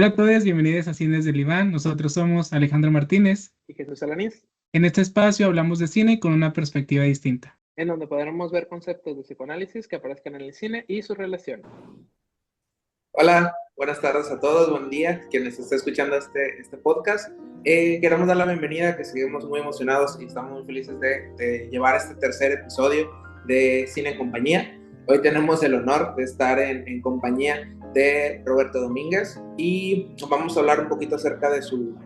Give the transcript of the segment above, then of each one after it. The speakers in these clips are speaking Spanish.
Hola a todos, bienvenidos a Cines del Iván. Nosotros somos Alejandro Martínez. Y Jesús Alanís, En este espacio hablamos de cine con una perspectiva distinta. en donde podremos ver conceptos de psicoanálisis que aparezcan en el cine y sus relaciones. Hola, buenas tardes a todos, buen día, quienes estén escuchando este podcast. Queremos dar la bienvenida, que seguimos muy emocionados y estamos muy felices de llevar este tercer episodio de Cine en Compañía. Hoy tenemos el honor de estar en compañía de Roberto Domínguez y vamos a hablar un poquito acerca de su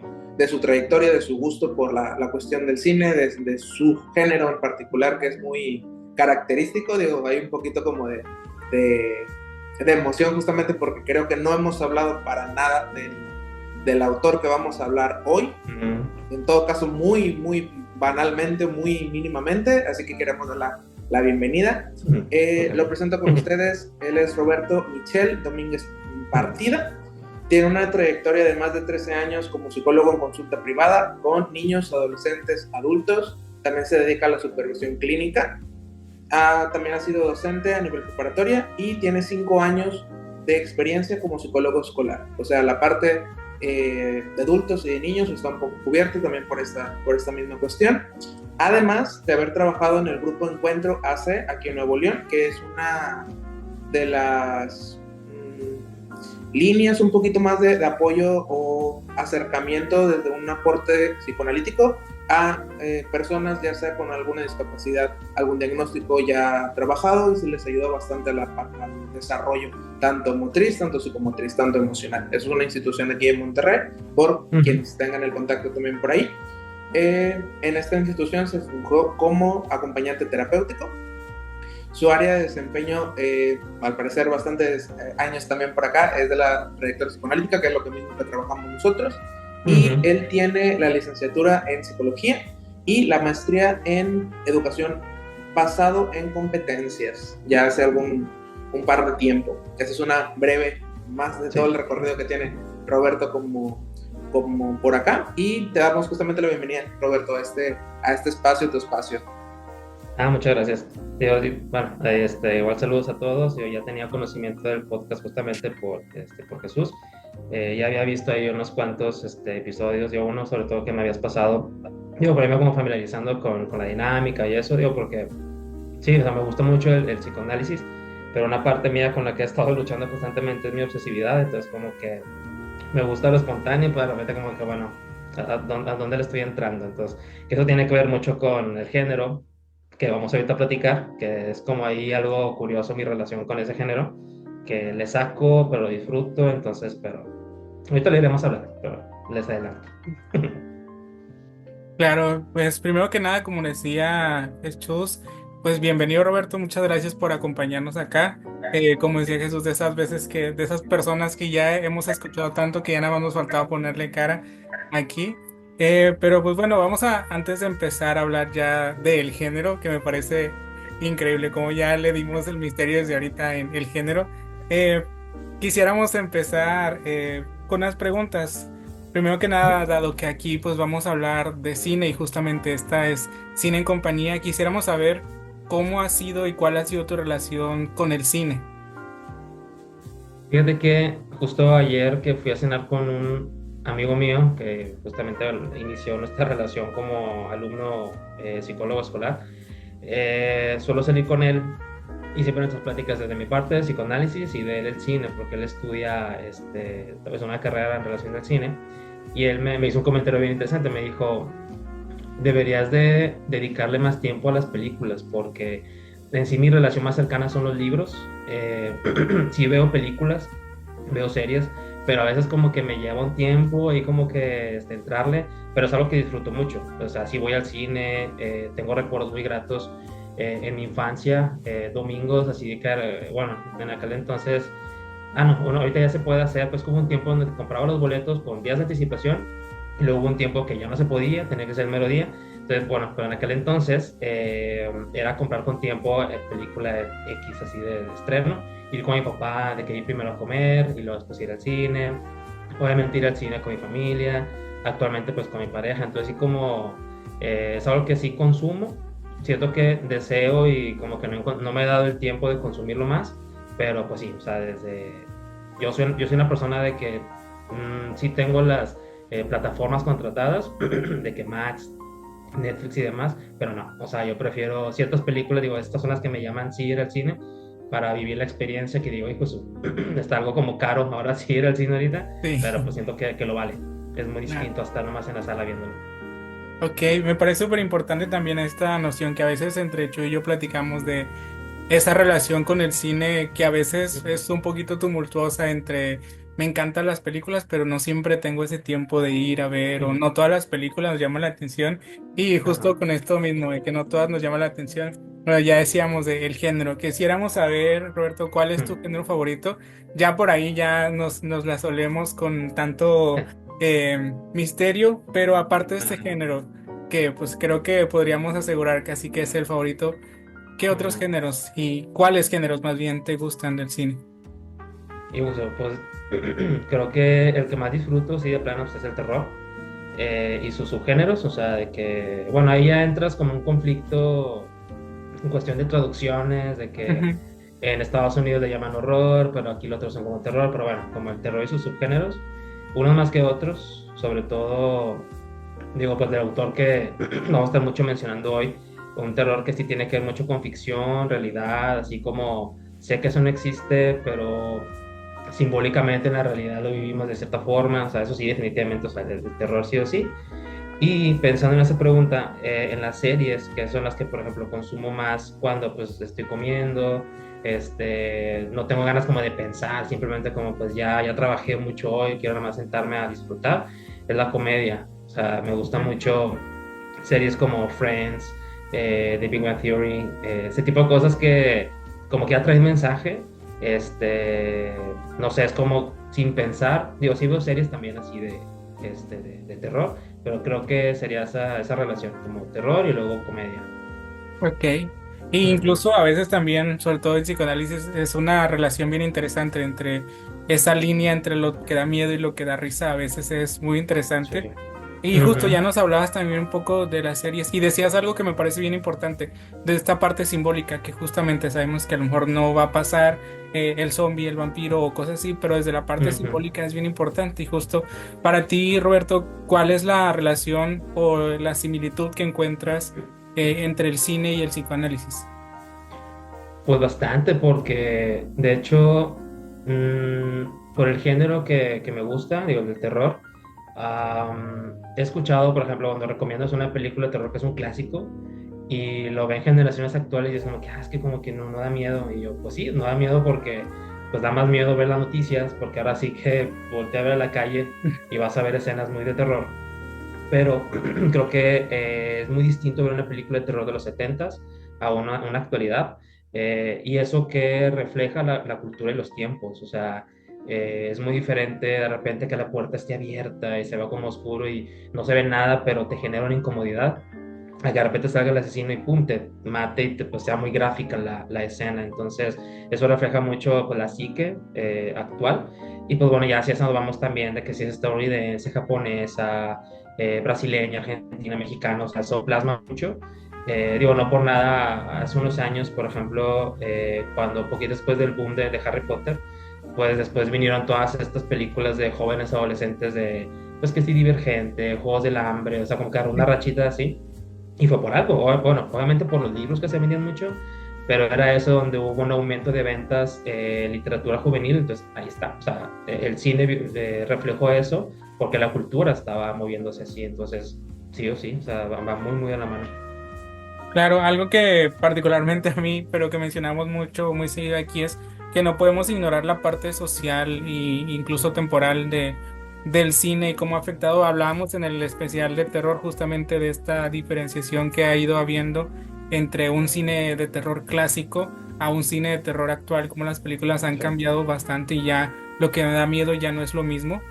trayectoria, de su gusto por la cuestión del cine, de su género en particular, que es muy característico. Digo, hay un poquito como de emoción, justamente porque creo que no hemos hablado para nada del autor que vamos a hablar hoy. En todo caso, muy banalmente, muy mínimamente, así que queremos dar la bienvenida. Lo presento con ustedes. Él es Roberto Michel Domínguez Partida. Tiene una trayectoria de más de 13 años como psicólogo en consulta privada con niños, adolescentes, adultos. También se dedica a la supervisión clínica. También ha sido docente a nivel preparatoria y tiene 5 años de experiencia como psicólogo escolar. O sea, la parte de adultos y de niños está un poco cubierta también por esta misma cuestión. Además de haber trabajado en el grupo Encuentro AC aquí en Nuevo León, que es una de las líneas un poquito más de apoyo o acercamiento desde un aporte psicoanalítico a personas ya sea con alguna discapacidad, algún diagnóstico ya trabajado, y se les ayuda bastante al desarrollo tanto motriz, tanto psicomotriz, tanto emocional. Es una institución aquí en Monterrey, por quienes tengan el contacto también por ahí. En esta institución se fungió como acompañante terapéutico. Su área de desempeño, al parecer bastantes años también por acá, es de la trayectoria psicoanalítica, que es lo que mismo que trabajamos nosotros. Y él tiene la licenciatura en psicología y la maestría en educación basado en competencias, ya hace un par de tiempo. Esa es una breve, más de todo el recorrido que tiene Roberto como por acá, y te damos justamente la bienvenida, Roberto, a este espacio, tu espacio. Muchas gracias. Bueno, igual saludos a todos. Yo ya tenía conocimiento del podcast justamente por Jesús. Ya había visto ahí unos cuantos episodios, uno sobre todo que me habías pasado. Por ahí me como familiarizando con la dinámica y eso, porque sí, o sea, me gusta mucho el psicoanálisis, pero una parte mía con la que he estado luchando constantemente es mi obsesividad. Entonces como que me gusta lo espontáneo, pues de repente como que, bueno, ¿a dónde le estoy entrando? Entonces, que eso tiene que ver mucho con el género, que vamos ahorita a platicar, que es como ahí algo curioso mi relación con ese género, que le saco, pero lo disfruto. Entonces, pero ahorita le iremos a hablar, pero les adelanto. Claro, pues primero que nada, como decía Jesús, pues bienvenido Roberto, muchas gracias por acompañarnos acá. Como decía Jesús, de esas personas que ya hemos escuchado tanto que ya nada más nos faltaba ponerle cara aquí. Pero pues bueno, antes de empezar a hablar ya del género, que me parece increíble, como ya le dimos el misterio desde ahorita en el género, quisiéramos empezar con unas preguntas. Primero que nada, dado que aquí pues vamos a hablar de cine y justamente esta es Cine en Compañía, quisiéramos saber cómo ha sido y cuál ha sido tu relación con el cine. Fíjate que justo ayer que fui a cenar con un amigo mío que justamente inició nuestra relación como alumno psicólogo escolar, suelo salir con él y siempre nuestras pláticas desde mi parte de psicoanálisis y de él el cine, porque él estudia pues una carrera en relación al cine, y él me hizo un comentario bien interesante. Me dijo: deberías de dedicarle más tiempo a las películas, porque en sí mi relación más cercana son los libros. Sí veo películas, veo series, pero a veces como que me lleva un tiempo y como que entrarle, pero es algo que disfruto mucho. O sea, sí voy al cine, tengo recuerdos muy gratos en mi infancia, domingos así de que, bueno, en aquel entonces, bueno, ahorita ya se puede hacer, pues como un tiempo donde te compraba los boletos con días de anticipación, y luego hubo un tiempo que ya no se podía, tenía que ser el mero día. Entonces, bueno, pero en aquel entonces era comprar con tiempo película X así de estreno, ir con mi papá, de que ir primero a comer y luego después ir al cine, obviamente ir al cine con mi familia, actualmente pues con mi pareja. Entonces sí, como es algo que sí consumo, siento que deseo y como que no me he dado el tiempo de consumirlo más, pero pues sí, o sea, yo soy una persona de que Sí tengo las plataformas contratadas, de que Max, Netflix y demás, pero no, o sea, yo prefiero ciertas películas, digo, estas son las que me llaman sí ir al cine para vivir la experiencia, que digo, hijo, está algo como caro ahora sí ir al cine ahorita, Sí. pero pues siento que lo vale, es muy Claro. distinto a estar nomás en la sala viéndolo. Ok, me parece súper importante también esta noción que a veces entre Chu y yo platicamos de esa relación con el cine que a veces es un poquito tumultuosa entre me encantan las películas, pero no siempre tengo ese tiempo de ir a ver, o no todas las películas nos llaman la atención. Y justo Ajá. con esto mismo, de que no todas nos llaman la atención, bueno, ya decíamos del género. Quisiéramos saber, Roberto, ¿cuál es tu género favorito? Ya por ahí ya nos la solemos con tanto misterio, pero aparte de este género, que pues creo que podríamos asegurar que así que es el favorito. ¿Qué otros géneros y cuáles géneros más bien te gustan del cine? Y pues creo que el que más disfruto, sí, de plano, pues, es el terror y sus subgéneros, o sea, de que, bueno, ahí ya entras como un conflicto en cuestión de traducciones, de que Ujú. en Estados Unidos le llaman horror, pero aquí lo traducen como terror, pero bueno, como el terror y sus subgéneros, unos más que otros, sobre todo, digo, pues del autor que vamos a estar mucho mencionando hoy, un terror que sí tiene que ver mucho con ficción, realidad, así como sé que eso no existe, pero simbólicamente en la realidad lo vivimos de cierta forma, o sea, eso sí, definitivamente, o sea, el terror sí o sí. Y pensando en esa pregunta, en las series, que son las que, por ejemplo, consumo más cuando pues estoy comiendo, no tengo ganas como de pensar, simplemente como pues ya trabajé mucho hoy, quiero nada más sentarme a disfrutar, es la comedia. O sea, me gusta mucho series como Friends, The Big Bang Theory, ese tipo de cosas que como que ya traen mensaje, no sé, es como sin pensar, digo, sí veo series también así de terror, pero creo que sería esa relación, como terror y luego comedia. Ok. Y Ujú. incluso a veces también, sobre todo en psicoanálisis, es una relación bien interesante entre esa línea entre lo que da miedo y lo que da risa. A veces es muy Sí. interesante. Y justo ya Ujú. nos hablabas también un poco de las series y decías algo que me parece bien importante, de esta parte simbólica, que justamente sabemos que a lo mejor no va a pasar el zombie, el vampiro o cosas así, pero desde la parte Ujú. simbólica es bien importante. Y justo para ti, Roberto, ¿cuál es la relación o la similitud que encuentras entre el cine y el psicoanálisis? Pues bastante, porque de hecho, por el género que me gusta, digo, el del terror, he escuchado, por ejemplo, cuando recomiendas una película de terror que es un clásico y lo ven generaciones actuales y es como que, es que como que no da miedo. Y yo, pues sí, no da miedo porque pues da más miedo ver las noticias, porque ahora sí que voltea a ver a la calle y vas a ver escenas muy de terror. Pero creo que es muy distinto ver una película de terror de los 70s a una actualidad, y eso que refleja la cultura y los tiempos, o sea, es muy diferente de repente que la puerta esté abierta y se va como oscuro y no se ve nada, pero te genera una incomodidad, a que de repente salga el asesino y pum, te mate y pues, sea muy gráfica la escena. Entonces, eso refleja mucho pues, la psique actual. Y pues bueno, ya si eso nos vamos también de que si es estadounidense, japonesa, brasileña, argentina, mexicana, o sea, eso plasma mucho. Digo, no por nada, hace unos años, por ejemplo, cuando poquito después del boom de Harry Potter, pues después vinieron todas estas películas de jóvenes adolescentes de, pues que sí, Divergente, Juegos del Hambre, o sea, como que agarró una rachita así, y fue por algo, bueno, obviamente por los libros que se vendían mucho, pero era eso donde hubo un aumento de ventas, literatura juvenil, entonces ahí está, o sea, el cine reflejó eso porque la cultura estaba moviéndose así, entonces sí o sí, o sea, va muy, muy a la mano. Claro, algo que particularmente a mí, pero que mencionamos mucho, muy seguido aquí es que no podemos ignorar la parte social e incluso temporal del cine y cómo ha afectado. Hablábamos en el especial de terror justamente de esta diferenciación que ha ido habiendo entre un cine de terror clásico a un cine de terror actual, como las películas han Sí. cambiado bastante y ya lo que me da miedo ya no es lo mismo.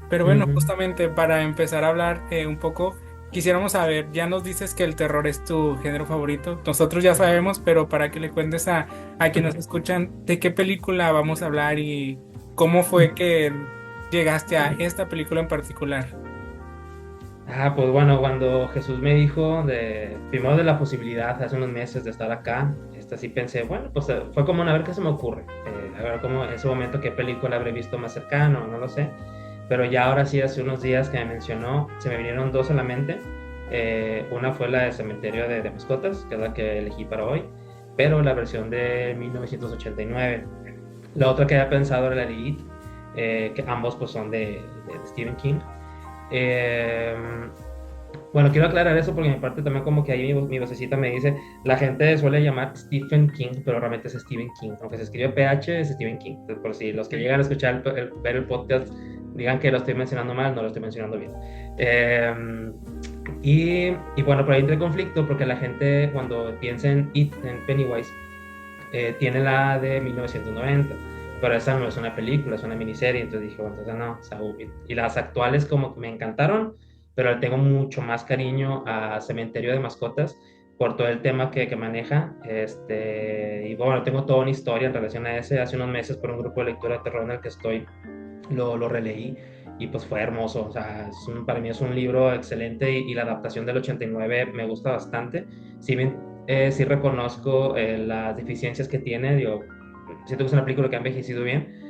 Pero bueno, Ujú. justamente para empezar a hablar un poco, quisiéramos saber, ya nos dices que el terror es tu género favorito, nosotros ya sabemos, pero para que le cuentes a quienes nos escuchan de qué película vamos a hablar y cómo fue que llegaste a esta película en particular. Pues bueno, cuando Jesús me dijo primero de la posibilidad hace unos meses de estar acá, sí pensé, bueno, pues fue como a ver qué se me ocurre, a ver cómo en ese momento qué película habré visto más cercano, no lo sé, pero ya ahora sí, hace unos días que me mencionó, se me vinieron dos a la mente. Una fue la de Cementerio de Mascotas, que es la que elegí para hoy, pero la versión de 1989. La otra que había pensado era la de It, que ambos pues son de Stephen King. Eh, bueno, quiero aclarar eso porque mi parte también como que ahí mi vocecita me dice, la gente suele llamar Stephen King, pero realmente es Stephen King, aunque se escribe PH es Stephen King. Entonces, por si los que llegan a escuchar, ver el podcast, digan que lo estoy mencionando mal, no lo estoy mencionando bien. Y bueno, por ahí entra el conflicto porque la gente cuando piensa en It, en Pennywise, tiene la de 1990, pero esa no es una película, es una miniserie, entonces dije, bueno, entonces no, o sea, y las actuales como que me encantaron, pero le tengo mucho más cariño a Cementerio de Mascotas por todo el tema que maneja, y bueno, tengo toda una historia en relación a ese, hace unos meses por un grupo de lectura de terror en el que estoy, lo releí, y pues fue hermoso, o sea, para mí es un libro excelente y la adaptación del 89 me gusta bastante, si bien sí reconozco las deficiencias que tiene, digo, siento que es una película que ha envejecido bien,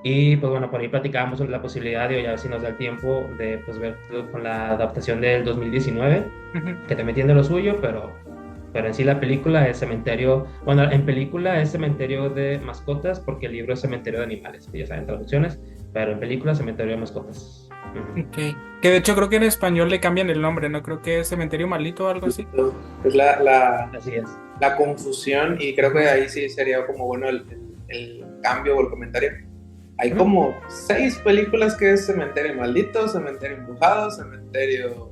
y pues bueno, por ahí platicábamos sobre la posibilidad, digo, ya a ver si nos da el tiempo de pues ver con la adaptación del 2019, que también tiene lo suyo, pero en sí la película es Cementerio, bueno, en película es Cementerio de Mascotas, porque el libro es Cementerio de Animales, que ya saben traducciones, pero en película Cementerio de Mascotas. Ok. Que de hecho creo que en español le cambian el nombre, ¿no? Creo que es Cementerio Maldito o algo así. Es Así es. la confusión, y creo que ahí sí sería como bueno el cambio o el comentario. Hay como 6 películas que es Cementerio Maldito, Cementerio Embrujado, Cementerio...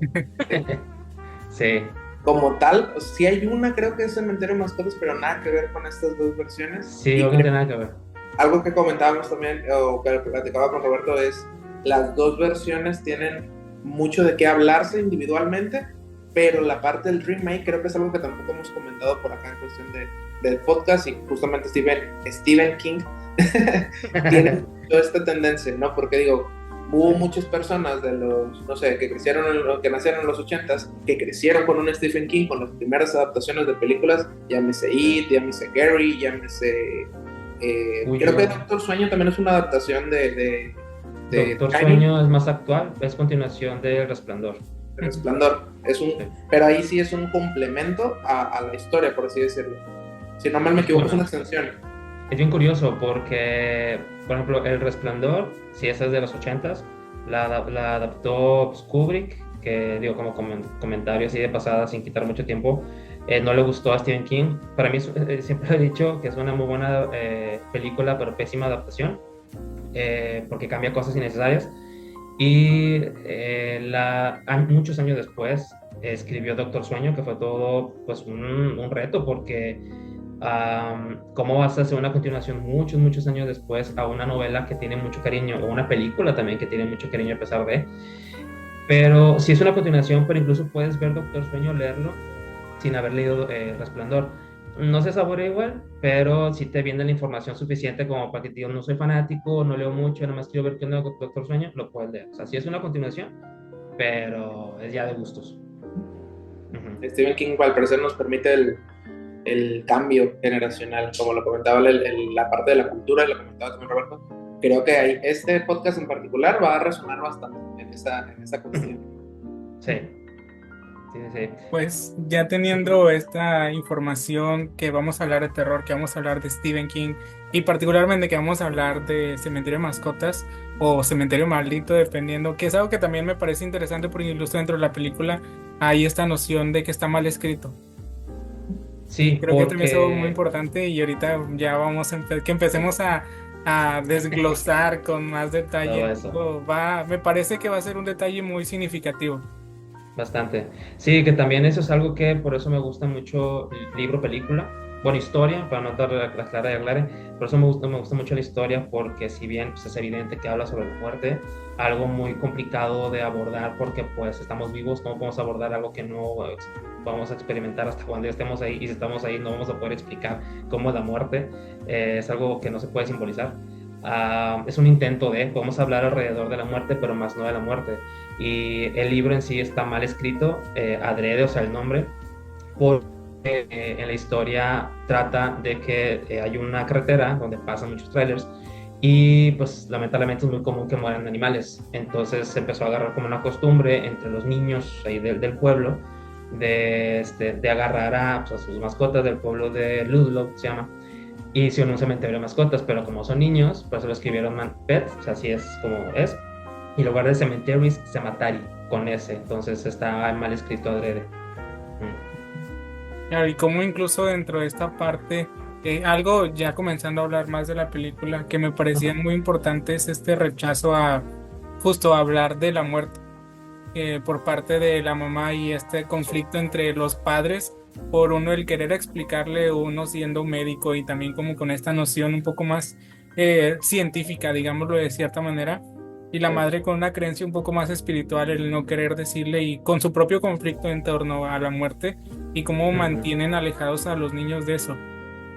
Sí. Como tal, sí hay una, creo que es Cementerio Mascotas, pero nada que ver con estas dos versiones. Sí, no tiene nada que ver. Algo que comentábamos también, o que platicaba con Roberto, es las dos versiones tienen mucho de qué hablarse individualmente, pero la parte del remake creo que es algo que tampoco hemos comentado por acá en cuestión del podcast, y justamente Stephen King tiene toda esta tendencia, ¿no? Porque digo, hubo muchas personas de los, no sé, que nacieron en los 80s, que crecieron con un Stephen King, con las primeras adaptaciones de películas, llámese It, llámese Gary, llámese... creo que Doctor Sueño también es una adaptación de Doctor Sueño es más actual, es continuación de Resplandor. Resplandor. Pero ahí sí es un complemento a la historia, por así decirlo. Si no mal me equivoco, es una extensión. Es bien curioso porque, por ejemplo, El Resplandor, si esa es de los 80s, la adaptó Kubrick, que digo como comentario así de pasada, sin quitar mucho tiempo, no le gustó a Stephen King. Para mí siempre he dicho que es una muy buena película, pero pésima adaptación, porque cambia cosas innecesarias. Y muchos años después escribió Doctor Sueño, que fue todo pues un reto, porque ¿cómo vas a hacer una continuación muchos años después a una novela que tiene mucho cariño, o una película también que tiene mucho cariño a pesar de? Pero si es una continuación, pero incluso puedes ver Doctor Sueño, leerlo sin haber leído Resplandor. No se saborea igual, pero sí te viene la información suficiente como para que te digas, no soy fanático, no leo mucho, nada más quiero ver qué onda Doctor Sueño, lo puedes leer. O sea, sí es una continuación, pero es ya de gustos. Stephen King, al parecer, nos permite el cambio generacional, como lo comentaba la parte de la cultura, lo comentaba también Roberto. Creo que este podcast en particular va a resonar bastante en esa cuestión. Sí. Pues ya teniendo esta información que vamos a hablar de terror, que vamos a hablar de Stephen King, y particularmente que vamos a hablar de Cementerio de Mascotas o Cementerio Maldito, dependiendo, que es algo que también me parece interesante porque incluso dentro de la película hay esta noción de que está mal escrito. Sí, creo que también es algo muy importante, y ahorita ya vamos que empecemos a desglosar con más detalle. Me parece que va a ser un detalle muy significativo. Bastante. Sí, que también eso es algo que por eso me gusta mucho el libro, película, bueno, historia, para no dar la clara, por eso me gusta mucho la historia, porque si bien pues, es evidente que habla sobre la muerte, algo muy complicado de abordar, porque pues estamos vivos, ¿cómo podemos abordar algo que no vamos a experimentar hasta cuando ya estemos ahí? Y si estamos ahí no vamos a poder explicar cómo es la muerte, es algo que no se puede simbolizar. Es un intento podemos hablar alrededor de la muerte, pero más no de la muerte. Y el libro en sí está mal escrito, adrede, o sea, el nombre, porque en la historia trata de que hay una carretera donde pasan muchos trailers, y pues lamentablemente es muy común que mueran animales. Entonces se empezó a agarrar como una costumbre entre los niños ahí del pueblo de agarrar pues, a sus mascotas del pueblo de Ludlow, se llama, y hicieron un cementerio de mascotas, pero como son niños, por eso lo escribieron Pet, o sea, así es como es, y en lugar de cementerio es cematari, con S, entonces está mal escrito adrede. Claro, y como incluso dentro de esta parte, algo ya comenzando a hablar más de la película, que me parecía muy importante es este rechazo a justo hablar de la muerte por parte de la mamá y este conflicto entre los padres, por uno el querer explicarle, uno siendo médico y también como con esta noción un poco más científica, digámoslo de cierta manera, y la madre con una creencia un poco más espiritual, el no querer decirle y con su propio conflicto en torno a la muerte y cómo mantienen alejados a los niños de eso.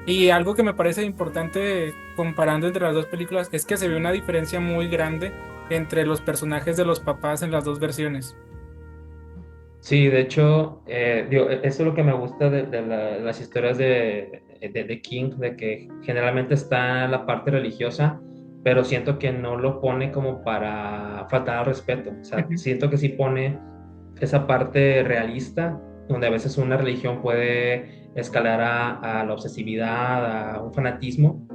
Y algo que me parece importante comparando entre las dos películas es que se ve una diferencia muy grande entre los personajes de los papás en las dos versiones. Sí, de hecho, eso es lo que me gusta de las historias de King, de que generalmente está la parte religiosa, pero siento que no lo pone como para faltar al respeto. O sea, Ujú. siento que sí pone esa parte realista, donde a veces una religión puede escalar a la obsesividad, a un fanatismo.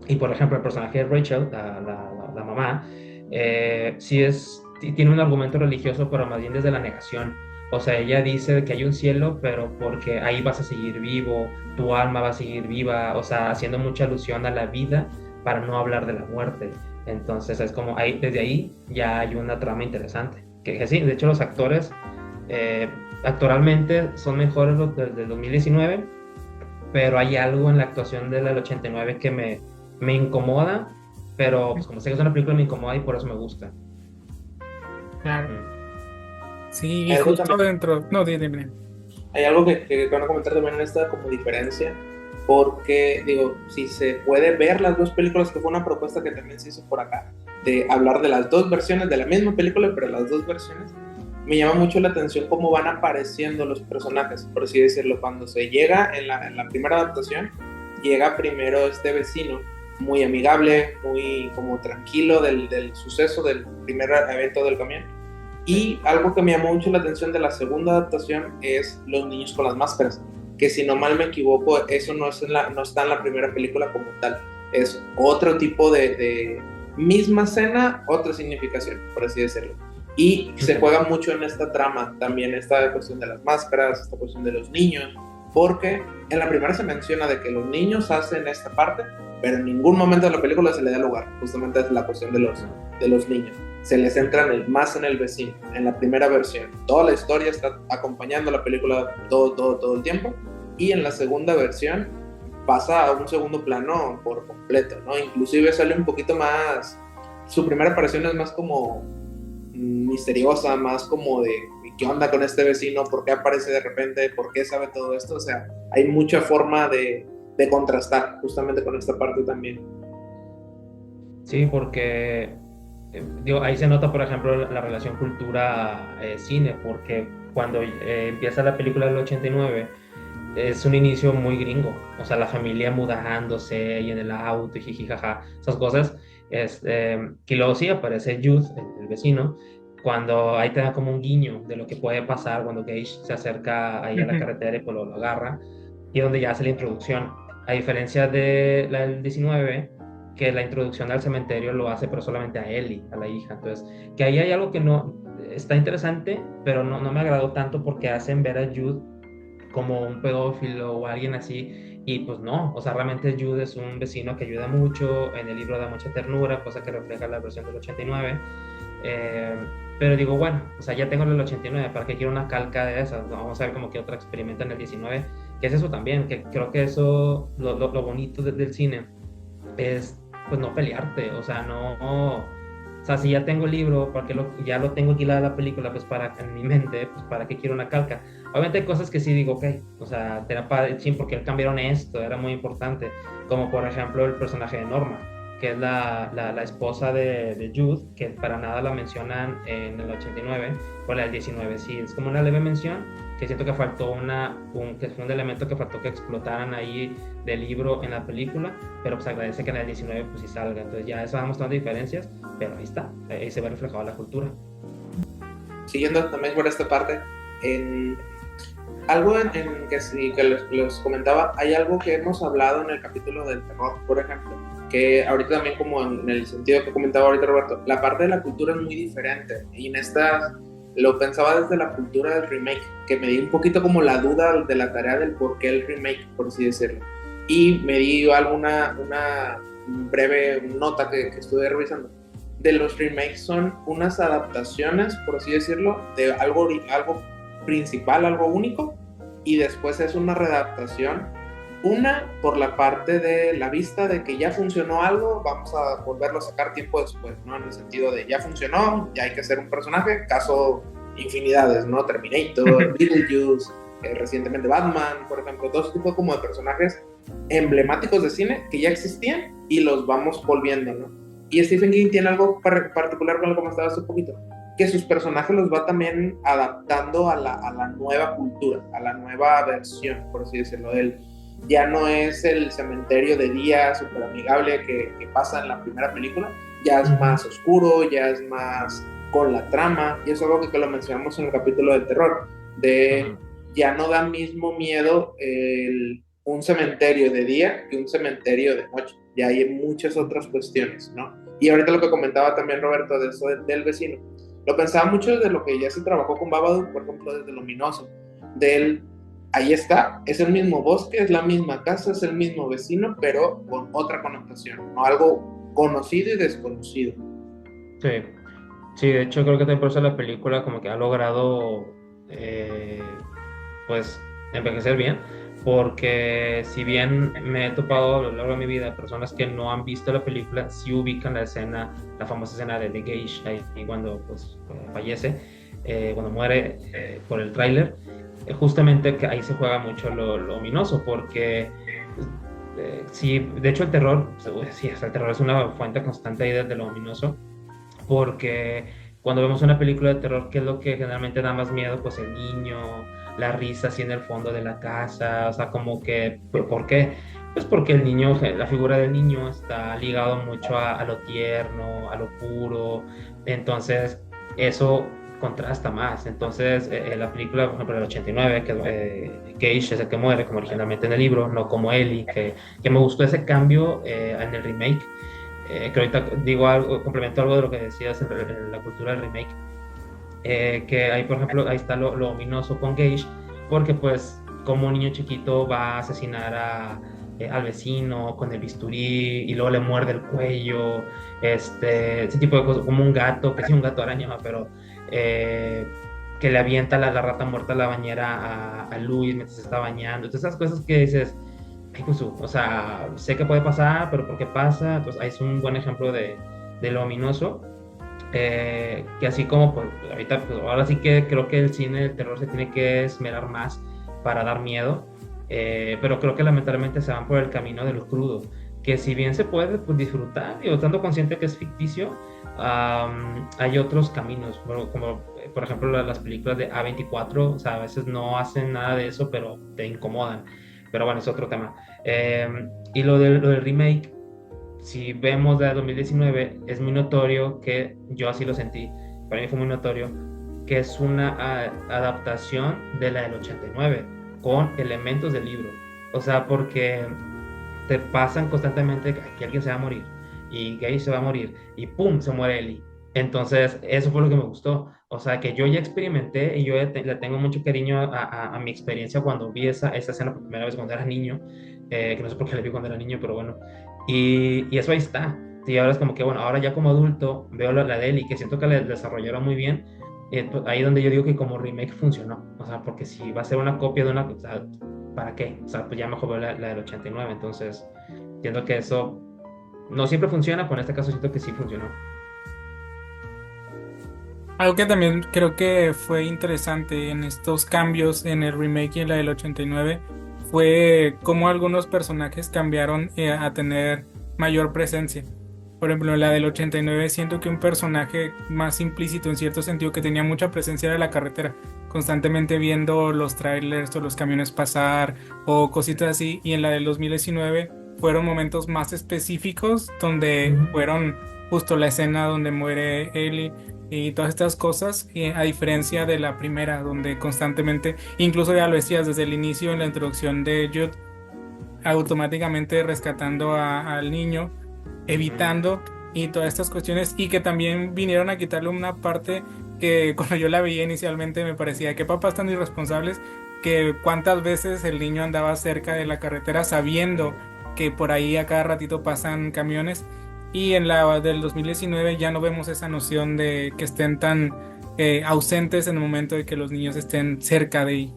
Y por ejemplo, el personaje de Rachel, la mamá, tiene un argumento religioso, pero más bien desde la negación. O sea, ella dice que hay un cielo, pero porque ahí vas a seguir vivo, tu alma va a seguir viva, o sea, haciendo mucha alusión a la vida para no hablar de la muerte. Entonces es como, desde ahí ya hay una trama interesante. Que sí, de hecho los actores actualmente son mejores los del 2019, pero hay algo en la actuación de la del 89 que me incomoda, pero pues como sé que es una película me incomoda y por eso me gusta. Claro. Mm. Sí, y Hay algo justo también, dentro, no, dime. hay algo que van a comentar también en esta como diferencia, porque digo, si se puede ver las dos películas, que fue una propuesta que también se hizo por acá, de hablar de las dos versiones de la misma película, pero las dos versiones, me llama mucho la atención cómo van apareciendo los personajes, por así decirlo. Cuando se llega en la primera adaptación, llega primero este vecino, muy amigable, muy como tranquilo del suceso del primer evento del camión. Y algo que me llamó mucho la atención de la segunda adaptación es los niños con las máscaras, que si no mal me equivoco, eso no está en la primera película como tal. Es otro tipo de misma escena, otra significación, por así decirlo. Y se juega mucho en esta trama también, esta cuestión de las máscaras, esta cuestión de los niños, porque en la primera se menciona de que los niños hacen esta parte, pero en ningún momento de la película se le da lugar. Justamente es la cuestión de los niños. Se les centra más en el vecino, en la primera versión. Toda la historia está acompañando la película todo el tiempo. Y en la segunda versión pasa a un segundo plano por completo, ¿no? Inclusive sale un poquito más... Su primera aparición es más como misteriosa, más como de qué onda con este vecino, por qué aparece de repente, por qué sabe todo esto. O sea, hay mucha forma de contrastar justamente con esta parte también. Sí, porque ahí se nota, por ejemplo, la relación cultura-cine, porque cuando empieza la película del 89, es un inicio muy gringo, o sea, la familia mudándose y en el auto y jijijaja, esas cosas, que luego sí aparece Jude, el vecino, cuando ahí te da como un guiño de lo que puede pasar cuando Gage se acerca ahí a la carretera y pues lo agarra, y donde ya hace la introducción, a diferencia de la del 19, que la introducción al cementerio lo hace pero solamente a Ellie, a la hija, entonces, que ahí hay algo que no, está interesante, pero no me agradó tanto porque hacen ver a Jude como un pedófilo o alguien así, y pues no, o sea, realmente Jude es un vecino que ayuda mucho, en el libro da mucha ternura, cosa que refleja la versión del 89, eh, pero digo, bueno, o sea, ya tengo el 89, ¿para qué quiero una calca de esas? No, vamos a ver como que otra experimenta en el 19, que es eso también, que creo que eso, lo bonito del cine es, pues no pelearte, o sea, no, o sea, si ya tengo el libro, porque ya lo tengo aquí la película, pues para en mi mente, pues para qué quiero una calca. Obviamente hay cosas que sí digo, ok, o sea, era padre, sí, porque cambiaron esto, era muy importante, como por ejemplo el personaje de Norma. que es la esposa de Jude, que para nada la mencionan en el 89, o la del 19, sí, es como una leve mención, que siento que faltó que fue un elemento que faltó que explotaran ahí del libro en la película, pero pues agradece que en el 19 pues sí salga, entonces ya eso va mostrando diferencias, pero ahí está, ahí se ve reflejada la cultura. Siguiendo también por esta parte, en algo en que sí que les comentaba, hay algo que hemos hablado en el capítulo del terror, por ejemplo, que ahorita también como en el sentido que comentaba ahorita Roberto, la parte de la cultura es muy diferente, y en esta lo pensaba desde la cultura del remake, que me di un poquito como la duda de la tarea del por qué el remake, por así decirlo, y me di una breve nota que estuve revisando. De los remakes son unas adaptaciones, por así decirlo, de algo principal, algo único, y después es una readaptación, una por la parte de la vista de que ya funcionó algo, vamos a volverlo a sacar tiempo después, ¿no? En el sentido de ya funcionó, ya hay que hacer un personaje, caso infinidades, ¿no? Terminator, Beetlejuice, recientemente Batman, por ejemplo, dos tipos como de personajes emblemáticos de cine que ya existían y los vamos volviendo, ¿no? Y Stephen King tiene algo particular con lo que me estaba hace un poquito, que sus personajes los va también adaptando a la nueva cultura, a la nueva versión, por así decirlo. Él ya no es el cementerio de día súper amigable que pasa en la primera película, ya es más oscuro, ya es más con la trama, y eso es algo que lo mencionamos en el capítulo del terror, de ya no da mismo miedo un cementerio de día que un cementerio de noche, ya hay muchas otras cuestiones, ¿no? Y ahorita lo que comentaba también Roberto de eso del vecino, lo pensaba mucho desde lo que ya se trabajó con Babadook, por ejemplo, desde el ominoso, ahí está, es el mismo bosque, es la misma casa, es el mismo vecino, pero con otra connotación, ¿no? Algo conocido y desconocido. Sí, sí, de hecho creo que también por eso la película como que ha logrado pues envejecer bien, porque si bien me he topado a lo largo de mi vida personas que no han visto la película, sí ubican la escena, la famosa escena de The Gage, ahí cuando pues fallece, cuando muere por el tráiler, justamente que ahí se juega mucho lo ominoso, porque sí, de hecho el terror, sí, el terror es una fuente constante ahí de lo ominoso, porque cuando vemos una película de terror, ¿qué es lo que generalmente da más miedo? Pues el niño, la risa así en el fondo de la casa, o sea, como que, ¿por qué? Pues porque el niño, la figura del niño está ligado mucho a lo tierno, a lo puro, entonces eso contrasta más. Entonces, la película, por ejemplo, del 89, que Gage es el que muere, como originalmente en el libro, no como Ellie, que me gustó ese cambio en el remake. Que ahorita digo algo, complemento algo de lo que decías en la cultura del remake, que ahí, por ejemplo, ahí está lo ominoso con Gage, porque pues como un niño chiquito va a asesinar al vecino con el bisturí y luego le muerde el cuello, ese tipo de cosas, como un gato, que sí, un gato araña, pero que le avienta la rata muerta a la bañera a Luis mientras se está bañando, entonces esas cosas que dices, o sea, sé que puede pasar, pero ¿por qué pasa? Entonces ahí es un buen ejemplo de lo ominoso, que así como pues, ahorita, pues, ahora sí que creo que el cine del terror se tiene que esmerar más para dar miedo, pero creo que lamentablemente se van por el camino de lo crudo, que si bien se puede pues, disfrutar, y estando consciente que es ficticio, hay otros caminos, como por ejemplo las películas de A24, o sea, a veces no hacen nada de eso, pero te incomodan. Pero bueno, es otro tema. Y lo del remake, si vemos de 2019, es muy notorio que yo así lo sentí, para mí fue muy notorio, que es una adaptación de la del 89 con elementos del libro. O sea, porque te pasan constantemente que aquí alguien se va a morir y Gage se va a morir y ¡pum! Se muere Ellie. Entonces, eso fue lo que me gustó. O sea, que yo ya experimenté y yo le tengo mucho cariño a mi experiencia cuando vi esa escena por primera vez cuando era niño, que no sé por qué la vi cuando era niño, pero bueno. Y eso ahí está. Y ahora es como que, bueno, ahora ya como adulto veo la de Ellie, que siento que la desarrollaron muy bien. Pues, ahí donde yo digo que como remake funcionó. O sea, porque si va a ser una copia de una... O sea, ¿para qué? O sea, pues ya mejor veo la del 89. Entonces, siento que eso no siempre funciona, pero en este caso siento que sí funcionó. Algo que también creo que fue interesante en estos cambios en el remake y en la del 89 fue cómo algunos personajes cambiaron a tener mayor presencia. Por ejemplo, la del 89 siento que un personaje más implícito en cierto sentido que tenía mucha presencia era la carretera, constantemente viendo los trailers o los camiones pasar o cositas así. Y en la del 2019 fueron momentos más específicos donde fueron justo la escena donde muere Ellie y todas estas cosas, y a diferencia de la primera, donde constantemente, incluso ya lo decías desde el inicio en la introducción de Jude, automáticamente rescatando al niño, evitando y todas estas cuestiones, y que también vinieron a quitarle una parte que cuando yo la veía inicialmente me parecía que papás tan irresponsables, que cuántas veces el niño andaba cerca de la carretera sabiendo que por ahí a cada ratito pasan camiones, y en la del 2019 ya no vemos esa noción de que estén tan ausentes en el momento de que los niños estén cerca de ahí.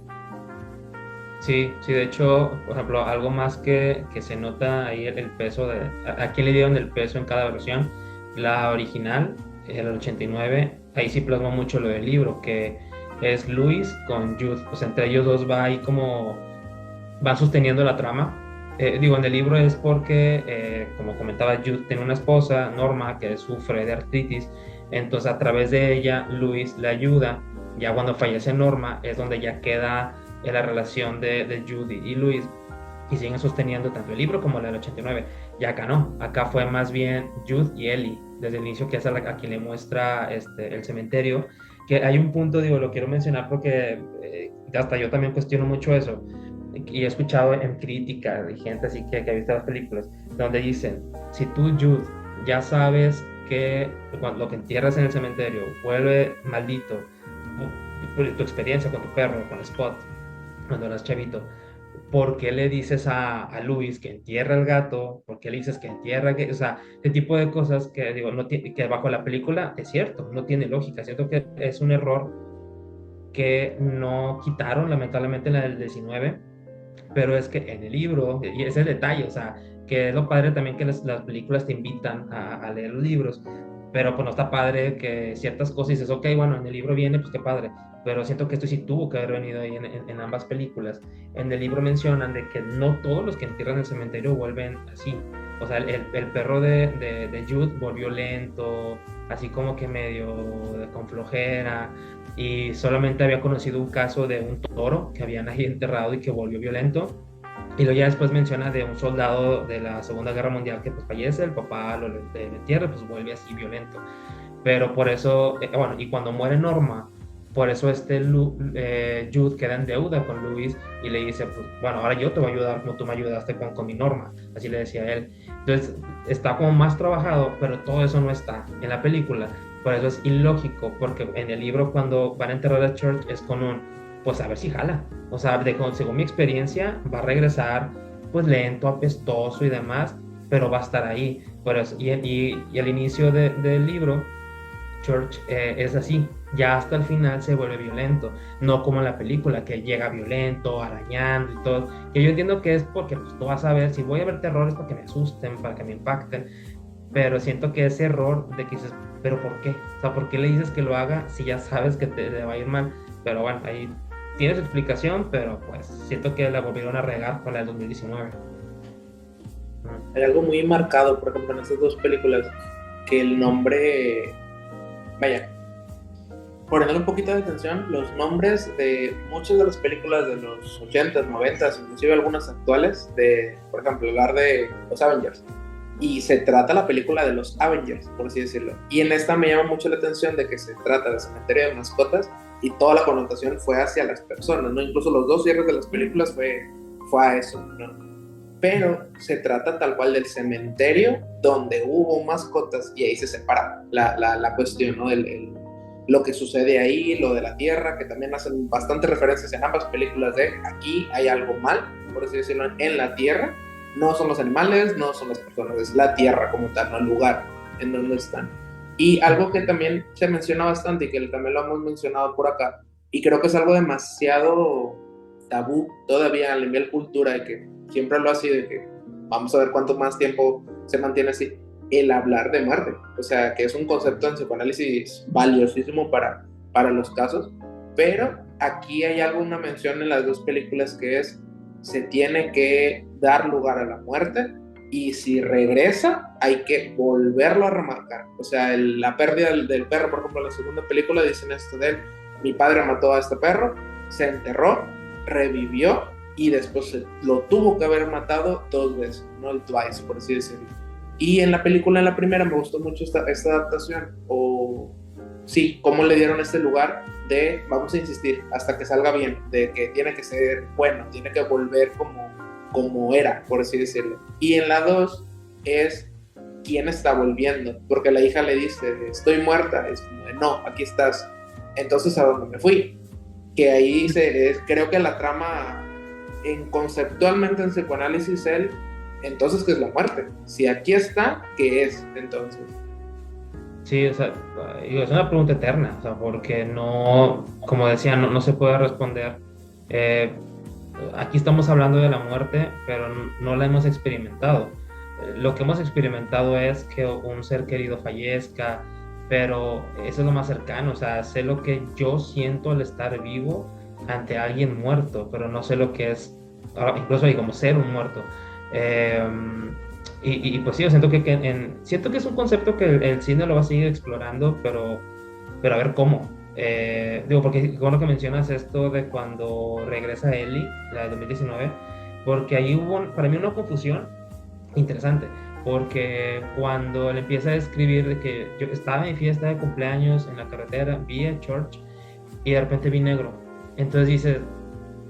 Sí, sí, de hecho, por ejemplo, algo más que se nota ahí el peso a quién le dieron el peso en cada versión. La original, el 89, ahí sí plasma mucho lo del libro, que es Luis con Jude, pues entre ellos dos va ahí como, van sosteniendo la trama. Digo, en el libro es porque, como comentaba, Jude tiene una esposa, Norma, que sufre de artritis, entonces a través de ella, Luis le ayuda. Ya cuando fallece Norma es donde ya queda en la relación de Judy y Luis, y siguen sosteniendo tanto el libro como la del 89. Y acá no, acá fue más bien Jude y Ellie, desde el inicio, que es a quien le muestra el cementerio, que hay un punto, digo, lo quiero mencionar porque hasta yo también cuestiono mucho eso, y he escuchado en crítica de gente así que ha visto las películas, donde dicen, si tú, Jude, ya sabes que lo que entierras en el cementerio vuelve maldito, tu experiencia con tu perro, con Spot, cuando eras chavito, ¿por qué le dices a Luis que entierra el gato? ¿Por qué le dices que entierra? O sea, ese tipo de cosas que digo, no que bajo la película es cierto, no tiene lógica. Siento que es un error que no quitaron lamentablemente en la del 19, pero es que en el libro, y ese es el detalle, o sea, que es lo padre también que las películas te invitan a leer los libros, pero pues no está padre que ciertas cosas dices, ok, bueno, en el libro viene, pues qué padre, pero siento que esto sí tuvo que haber venido ahí en ambas películas. En el libro mencionan de que no todos los que entierran en el cementerio vuelven así, o sea, el perro de Jude volvió lento, así como que medio con flojera, y solamente había conocido un caso de un toro que habían ahí enterrado y que volvió violento. Y luego ya después menciona de un soldado de la Segunda Guerra Mundial que pues fallece, el papá lo entierra, pues vuelve así violento. Pero por eso, bueno, y cuando muere Norma, por eso Jude queda en deuda con Luis y le dice, pues bueno, ahora yo te voy a ayudar como tú me ayudaste con mi Norma, así le decía él. Entonces está como más trabajado, pero todo eso no está en la película. Por eso es ilógico, porque en el libro cuando van a enterrar a Church es con un, pues a ver si jala. O sea, según mi experiencia, va a regresar pues lento, apestoso y demás, pero va a estar ahí. Por eso, y al inicio del libro, Church es así, ya hasta el final se vuelve violento, no como en la película, que llega violento, arañando y todo. Que yo entiendo que es porque pues, tú vas a ver, si voy a ver terror es para que me asusten, para que me impacten, pero siento que ese error de que dices, ¿pero por qué? O sea, ¿por qué le dices que lo haga si ya sabes que te va a ir mal? Pero bueno, ahí tiene su explicación, pero pues siento que la volvieron a regar con la del 2019. Hay algo muy marcado, por ejemplo, en estas dos películas, que el nombre, vaya, poniéndole un poquito de atención, los nombres de muchas de las películas de los 80s, 90s, inclusive algunas actuales, de, por ejemplo, hablar de los Avengers, y se trata la película de los Avengers, por así decirlo. Y en esta me llama mucho la atención de que se trata de cementerio de mascotas y toda la connotación fue hacia las personas, ¿no? Incluso los dos cierres de las películas fue a eso, ¿no? Pero se trata tal cual del cementerio donde hubo mascotas y ahí se separa la cuestión, ¿no? Lo que sucede ahí, lo de la tierra, que también hacen bastantes referencias en ambas películas de aquí hay algo mal, por así decirlo, en la tierra. No son los animales, no son las personas, es la tierra como tal, no el lugar en donde están. Y algo que también se menciona bastante y que también lo hemos mencionado por acá, y creo que es algo demasiado tabú todavía a nivel cultura, de que siempre lo ha sido, de que vamos a ver cuánto más tiempo se mantiene así, el hablar de muerte. O sea, que es un concepto en psicoanálisis valiosísimo para los casos, pero aquí hay alguna mención en las dos películas que es, se tiene que dar lugar a la muerte y si regresa, hay que volverlo a remarcar. O sea, la pérdida del perro, por ejemplo, en la segunda película dicen esto de él: mi padre mató a este perro, se enterró, revivió y después lo tuvo que haber matado 2 veces, no el twice, por así decirlo. Y en la película, en la primera, me gustó mucho esta adaptación, o sí, cómo le dieron este lugar de vamos a insistir hasta que salga bien, de que tiene que ser bueno, tiene que volver como era, por así decirlo. Y en la 2 es quién está volviendo, porque la hija le dice, estoy muerta, es como de, no, aquí estás, entonces ¿a dónde me fui? Que ahí creo que la trama, conceptualmente en psicoanálisis, entonces, ¿qué es la muerte? Si aquí está, ¿qué es entonces? Sí, o sea, es una pregunta eterna, o sea, porque no, como decía, no se puede responder. Aquí estamos hablando de la muerte, pero no la hemos experimentado. Lo que hemos experimentado es que un ser querido fallezca, pero eso es lo más cercano, o sea, sé lo que yo siento al estar vivo ante alguien muerto, pero no sé lo que es, incluso hay como ser un muerto. Y pues sí, yo siento siento que es un concepto que el cine lo va a seguir explorando, pero a ver cómo. Digo, porque con lo que mencionas esto de cuando regresa Ellie, la de 2019, porque ahí hubo para mí una confusión interesante, porque cuando él empieza a describir de que yo estaba en mi fiesta de cumpleaños en la carretera, vi a Church y de repente vi negro. Entonces dices,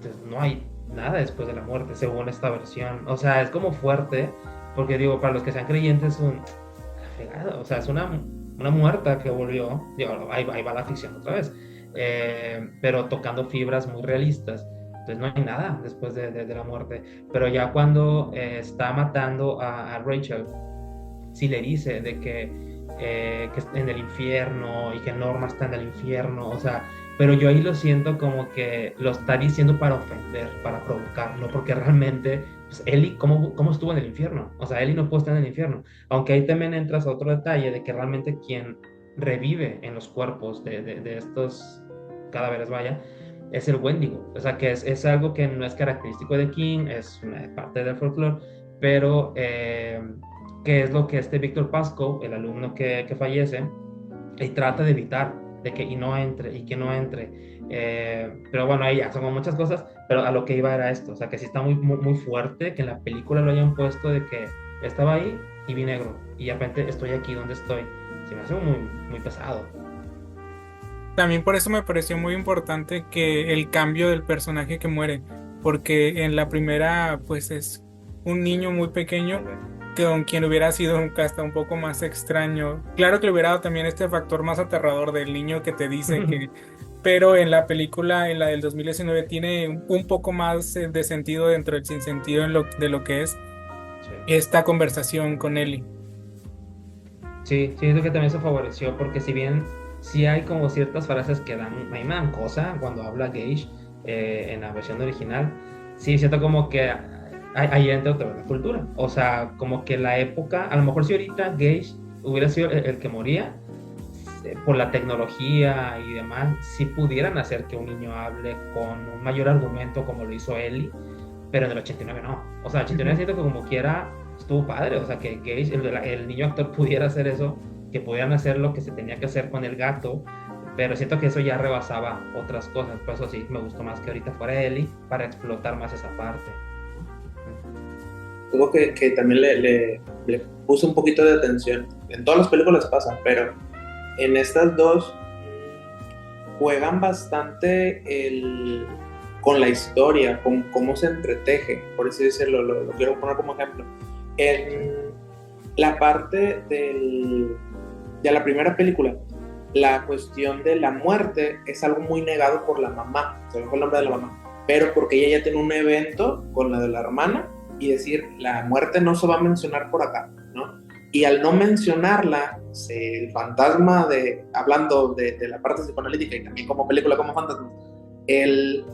pues no hay nada después de la muerte, según esta versión. O sea, es como fuerte, porque digo, para los que sean creyentes, o sea, es una muerta que volvió, digo, ahí va la ficción otra vez, pero tocando fibras muy realistas. Entonces no hay nada después de la muerte. Pero ya cuando está matando a Rachel, sí le dice de que está en el infierno y que Norma está en el infierno, o sea, pero yo ahí lo siento como que lo está diciendo para ofender, para provocar, no porque realmente, pues Ellie, ¿cómo estuvo en el infierno? O sea, Ellie no puede estar en el infierno, aunque ahí también entras a otro detalle de que realmente quien revive en los cuerpos de estos cadáveres, vaya, es el Wendigo, o sea, que es algo que no es característico de King, es una parte del folclore, pero que es lo que este Víctor Pascoe, el alumno que fallece, y trata de evitar de que no entre. Pero bueno, ahí ya son muchas cosas, pero a lo que iba era esto, o sea, que sí está muy, muy, muy fuerte que en la película lo hayan puesto de que estaba ahí y vi negro, y de repente estoy aquí donde estoy. Se me hace muy, muy pesado. También por eso me pareció muy importante que el cambio del personaje que muere, porque en la primera pues es un niño muy pequeño que con quien hubiera sido hasta un poco más extraño. Claro que le hubiera dado también este factor más aterrador del niño que te dice que, pero en la película, en la del 2019, tiene un poco más de sentido dentro del sinsentido de lo que es Sí. esta conversación con Ellie. Sí, siento que también se favoreció porque si bien sí hay como ciertas frases que a mí me dan cosa cuando habla Gage en la versión original, sí siento como que ahí entra otra vez la cultura. O sea, como que la época, a lo mejor si ahorita Gage hubiera sido el que moría, por la tecnología y demás, sí pudieran hacer que un niño hable con un mayor argumento como lo hizo Ellie, pero en el 89 no. O sea, el 89 siento que como quiera estuvo padre, o sea, que Gage, el niño actor pudiera hacer eso, que pudieran hacer lo que se tenía que hacer con el gato, pero siento que eso ya rebasaba otras cosas, por eso sí me gustó más que ahorita fuera Ellie, para explotar más esa parte. Algo que también le puse un poquito de atención, en todas las películas pasa, pero en estas dos juegan bastante con la historia, con cómo se entreteje, por así decirlo, lo quiero poner como ejemplo. En la parte de la primera película, la cuestión de la muerte es algo muy negado por la mamá, se me fue el nombre de la mamá, pero porque ella ya tiene un evento con la de la hermana y decir, la muerte no se va a mencionar por acá, ¿no? Y al no mencionarla, el fantasma, hablando de la parte psicoanalítica y también como película, como fantasma, él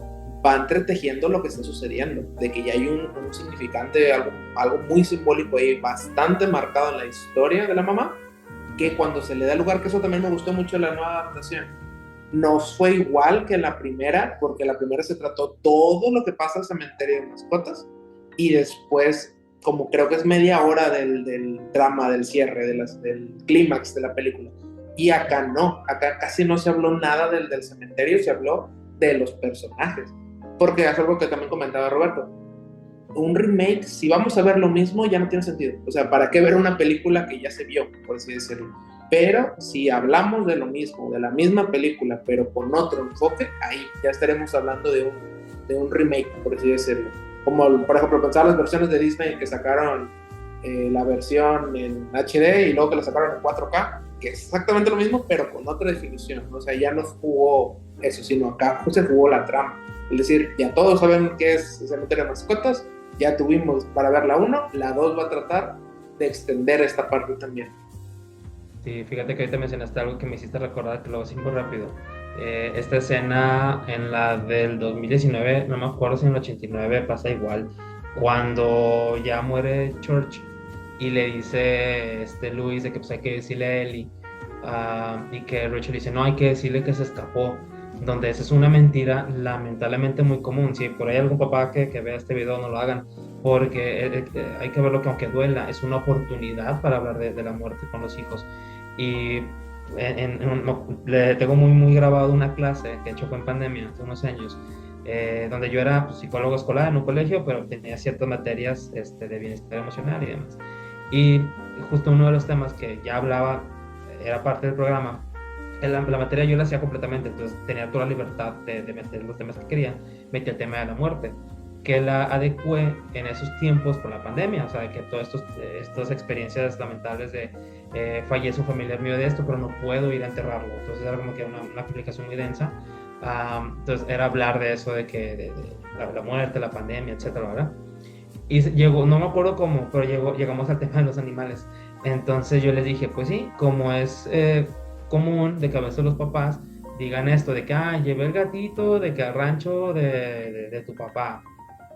va entretejiendo lo que está sucediendo, de que ya hay un significante, algo muy simbólico ahí, bastante marcado en la historia de la mamá, que cuando se le da lugar, que eso también me gustó mucho de la nueva adaptación, no fue igual que la primera, porque la primera se trató todo lo que pasa en el cementerio de mascotas, y después como creo que es media hora del drama, del cierre, del clímax de la película. Y acá no, acá casi no se habló nada del cementerio, se habló de los personajes. Porque es algo que también comentaba Roberto. Un remake, si vamos a ver lo mismo, ya no tiene sentido. O sea, ¿para qué ver una película que ya se vio, por así decirlo? Pero si hablamos de lo mismo, de la misma película, pero con otro enfoque, ahí ya estaremos hablando de un remake, por así decirlo. Como, por ejemplo, pensar las versiones de Disney que sacaron la versión en HD y luego que la sacaron en 4K, que es exactamente lo mismo, pero con otra definición. O sea, ya no jugó eso, sino acá se jugó la trama. Es decir, ya todos saben qué es Cementerio de Mascotas, ya tuvimos para ver la 1, la 2 va a tratar de extender esta parte también. Sí, fíjate que ahorita mencionaste algo que me hiciste recordar, que lo voy a decir muy rápido. Esta escena en la del 2019, no me acuerdo si en el 89 pasa igual, cuando ya muere Church y le dice Luis de que pues hay que decirle a Ellie, y que Rachel dice, no, hay que decirle que se escapó, donde esa es una mentira lamentablemente muy común. Si por ahí algún papá que vea este video, no lo hagan, porque hay que verlo que aunque duela, es una oportunidad para hablar de la muerte con los hijos. Y le tengo muy grabado una clase que he hecho fue en pandemia hace unos años, donde yo era pues, psicólogo escolar en un colegio, pero tenía ciertas materias de bienestar emocional y demás. Y justo uno de los temas que ya hablaba, era parte del programa, la materia yo la hacía completamente, entonces tenía toda la libertad de meter los temas que quería. Metí el tema de la muerte, que la adecué en esos tiempos por la pandemia, o sea, de que todas estas experiencias lamentables de fallece un familiar mío de esto, pero no puedo ir a enterrarlo, entonces era como que una aplicación muy densa. Entonces era hablar de eso, de la muerte, la pandemia, etcétera, ¿verdad? Y llegó, no me acuerdo cómo, pero llegamos al tema de los animales. Entonces yo les dije, pues sí, como es común de que a veces los papás digan esto, de que, llevé el gatito, de que al rancho de tu papá,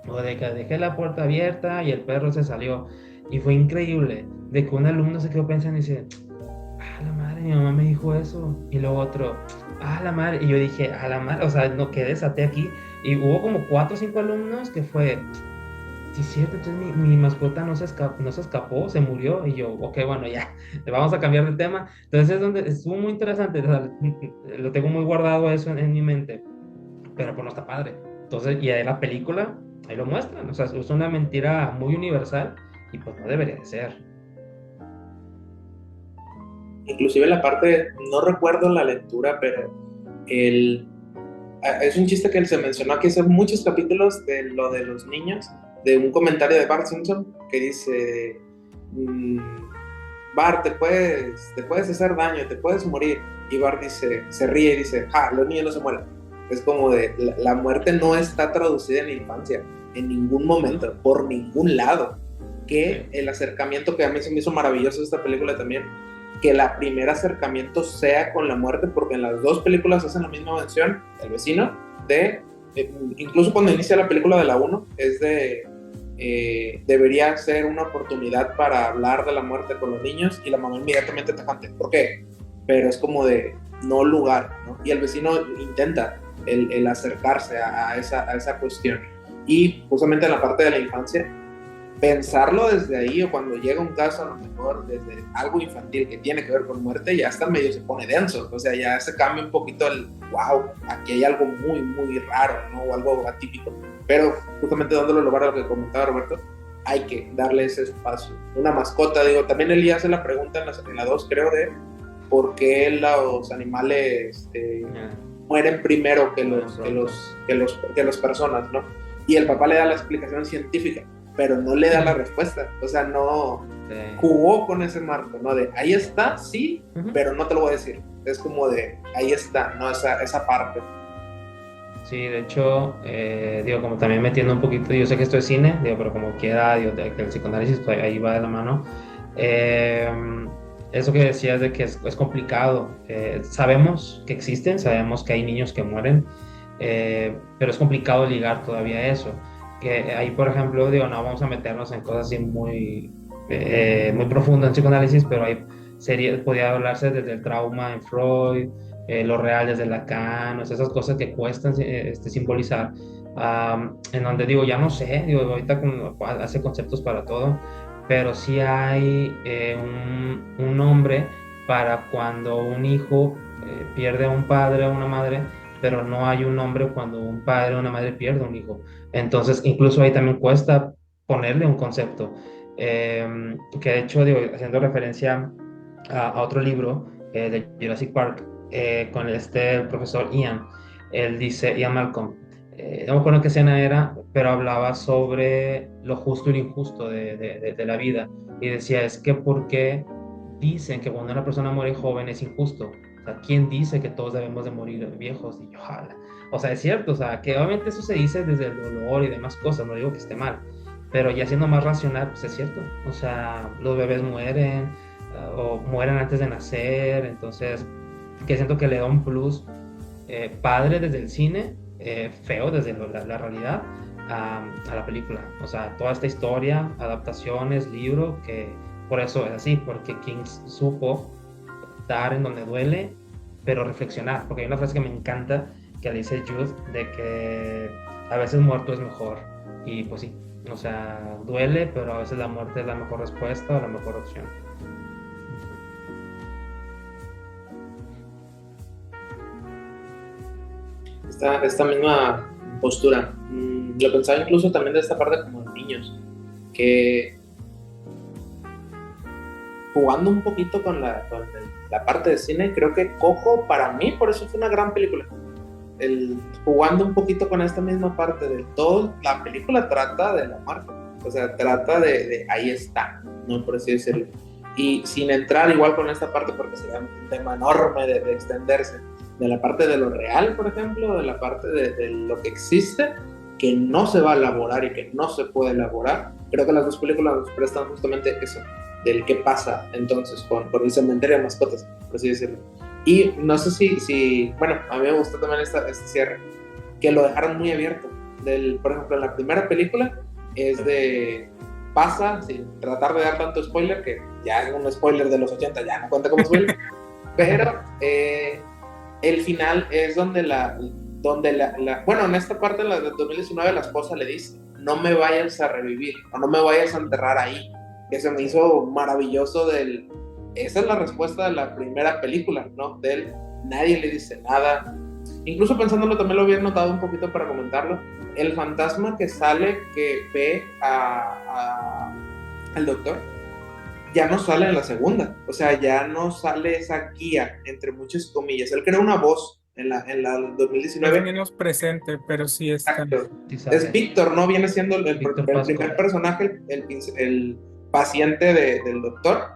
o de que dejé la puerta abierta y el perro se salió. Y fue increíble, de que un alumno se quedó pensando y dice, la madre, mi mamá me dijo eso. Y luego otro, la madre. Y yo dije, la madre, o sea, no, que desaté aquí. Y hubo como 4 o 5 alumnos que fue, sí, es cierto, entonces mi mascota no se escapó, se murió. Y yo, ok, bueno, ya, vamos a cambiar de tema. Entonces es donde estuvo muy interesante, o sea, lo tengo muy guardado eso en mi mente, pero pues no está padre. Entonces, y ahí la película, ahí lo muestran, o sea, es una mentira muy universal y pues no debería de ser. Inclusive la parte, no recuerdo la lectura, pero es un chiste que se mencionó aquí hace muchos capítulos de lo de los niños, de un comentario de Bart Simpson que dice, Bart, te puedes hacer daño, te puedes morir. Y Bart dice, se ríe y dice, los niños no se mueren. Es como de, la muerte no está traducida en la infancia, en ningún momento, por ningún lado. Que el acercamiento que a mí se me hizo maravilloso de esta película también, que el primer acercamiento sea con la muerte, porque en las dos películas hacen la misma mención, el vecino, incluso cuando inicia la película de la 1, es debería ser una oportunidad para hablar de la muerte con los niños, y la mamá inmediatamente tajante, ¿por qué? Pero es como de no lugar, ¿no? Y el vecino intenta el acercarse a esa cuestión, y justamente en la parte de la infancia, pensarlo desde ahí, o cuando llega un caso a lo mejor desde algo infantil que tiene que ver con muerte, ya hasta medio se pone denso, o sea, ya se cambia un poquito wow, aquí hay algo muy raro, ¿no? O algo atípico, pero justamente dándole lugar a lo que comentaba Roberto, hay que darle ese espacio. Una mascota, digo, también Eli hace la pregunta en la 2, creo, de por qué los animales mueren primero que las personas, ¿no? Y el papá le da la explicación científica, pero no le da la respuesta, o sea, no jugó con ese marco, ¿no? De ahí está, sí, pero no te lo voy a decir. Es como de ahí está, ¿no? Esa parte. Sí, de hecho, digo, como también metiendo un poquito, yo sé que esto es cine, digo, pero como quiera, digo, que el psicoanálisis pues, ahí va de la mano. Eso que decías de que es complicado, sabemos que existen, sabemos que hay niños que mueren, pero es complicado ligar todavía eso. Que ahí, por ejemplo, digo, no vamos a meternos en cosas así muy profundas en psicoanálisis, pero ahí podría hablarse desde el trauma en Freud, lo real desde Lacan, o sea, esas cosas que cuestan simbolizar, en donde digo, ya no sé, digo, ahorita hace conceptos para todo, pero sí hay un nombre para cuando un hijo pierde a un padre o una madre, pero no hay un nombre cuando un padre o una madre pierde a un hijo. Entonces, incluso ahí también cuesta ponerle un concepto. Que de hecho, digo, haciendo referencia a otro libro de Jurassic Park, con el profesor Ian, él dice, Ian Malcolm, no me acuerdo qué escena era, pero hablaba sobre lo justo y lo injusto de la vida. Y decía, es que ¿por qué dicen que cuando una persona muere joven es injusto? O sea, ¿quién dice que todos debemos de morir viejos? Y yo, ojalá. O sea, es cierto, o sea, que obviamente eso se dice desde el dolor y demás cosas, no digo que esté mal, pero ya siendo más racional, pues es cierto. O sea, los bebés mueren, o mueren antes de nacer, entonces, que siento que le da un plus padre desde el cine, feo desde la realidad a la película. O sea, toda esta historia, adaptaciones, libro, que por eso es así, porque King supo dar en donde duele, pero reflexionar, porque hay una frase que me encanta que dice Jude, de que a veces muerto es mejor, y pues sí, o sea, duele, pero a veces la muerte es la mejor respuesta o la mejor opción. Esta misma postura. Lo pensaba incluso también de esta parte como de niños, que jugando un poquito con la parte de cine, creo que Coco para mí, por eso fue una gran película. Jugando un poquito con esta misma parte de todo, la película trata de la muerte, o sea, trata de ahí está, ¿no? Por así decirlo. Y sin entrar igual con esta parte, porque sería un tema enorme de extenderse, de la parte de lo real, por ejemplo, de la parte de lo que existe, que no se va a elaborar y que no se puede elaborar. Creo que las dos películas nos prestan justamente eso, del qué pasa entonces con el cementerio de mascotas, por así decirlo. Y no sé si bueno, a mí me gustó también este cierre, que lo dejaron muy abierto. Por ejemplo, en la primera película es de pasa, sin tratar de dar tanto spoiler, que ya es un spoiler de los 80, ya no cuenta como spoiler, pero el final es donde bueno, en esta parte de 2019 la esposa le dice, no me vayas a revivir, o no me vayas a enterrar ahí, que se me hizo maravilloso esa es la respuesta de la primera película, ¿no? De él, nadie le dice nada. Incluso pensándolo, también lo había notado un poquito para comentarlo, el fantasma que sale, que ve al doctor, ya no sale en la segunda, o sea, ya no sale esa guía, entre muchas comillas. Él crea una voz en la 2019. Es menos presente, pero sí está. Exacto. Es Víctor, ¿no? Viene siendo el primer personaje, el paciente del doctor,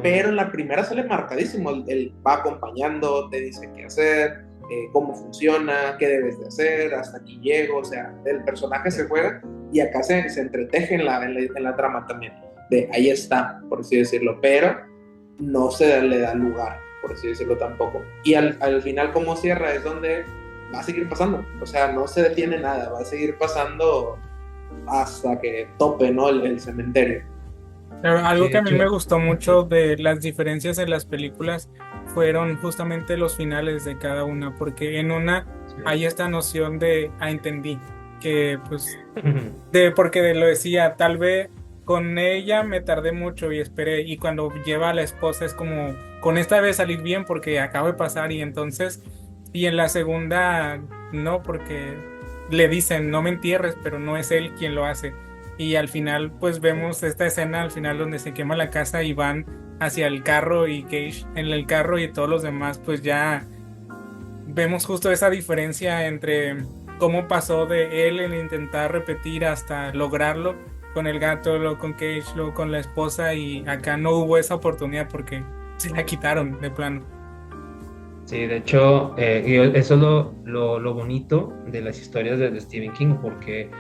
pero en la primera sale marcadísimo. Él va acompañando, te dice qué hacer, cómo funciona, qué debes de hacer, hasta aquí llego, o sea, el personaje se juega y acá se entreteje en la trama también. De ahí está, por así decirlo, pero no se le da lugar, por así decirlo tampoco. Y al final, como cierra, es donde va a seguir pasando, o sea, no se detiene nada, va a seguir pasando hasta que tope, ¿no? el cementerio. Pero algo que a mí me gustó mucho de las diferencias en las películas fueron justamente los finales de cada una, porque en una hay esta noción de, entendí, que pues, porque lo decía, tal vez con ella me tardé mucho y esperé, y cuando lleva a la esposa es como, con esta debe salir bien porque acaba de pasar, y entonces, y en la segunda no, porque le dicen no me entierres, pero no es él quien lo hace. Y al final pues vemos esta escena al final donde se quema la casa y van hacia el carro y Gage en el carro y todos los demás, pues ya vemos justo esa diferencia entre cómo pasó de él en intentar repetir hasta lograrlo con el gato, luego con Gage, luego con la esposa, y acá no hubo esa oportunidad porque se la quitaron de plano. Sí, de hecho, eso es lo bonito de las historias de Stephen King, porque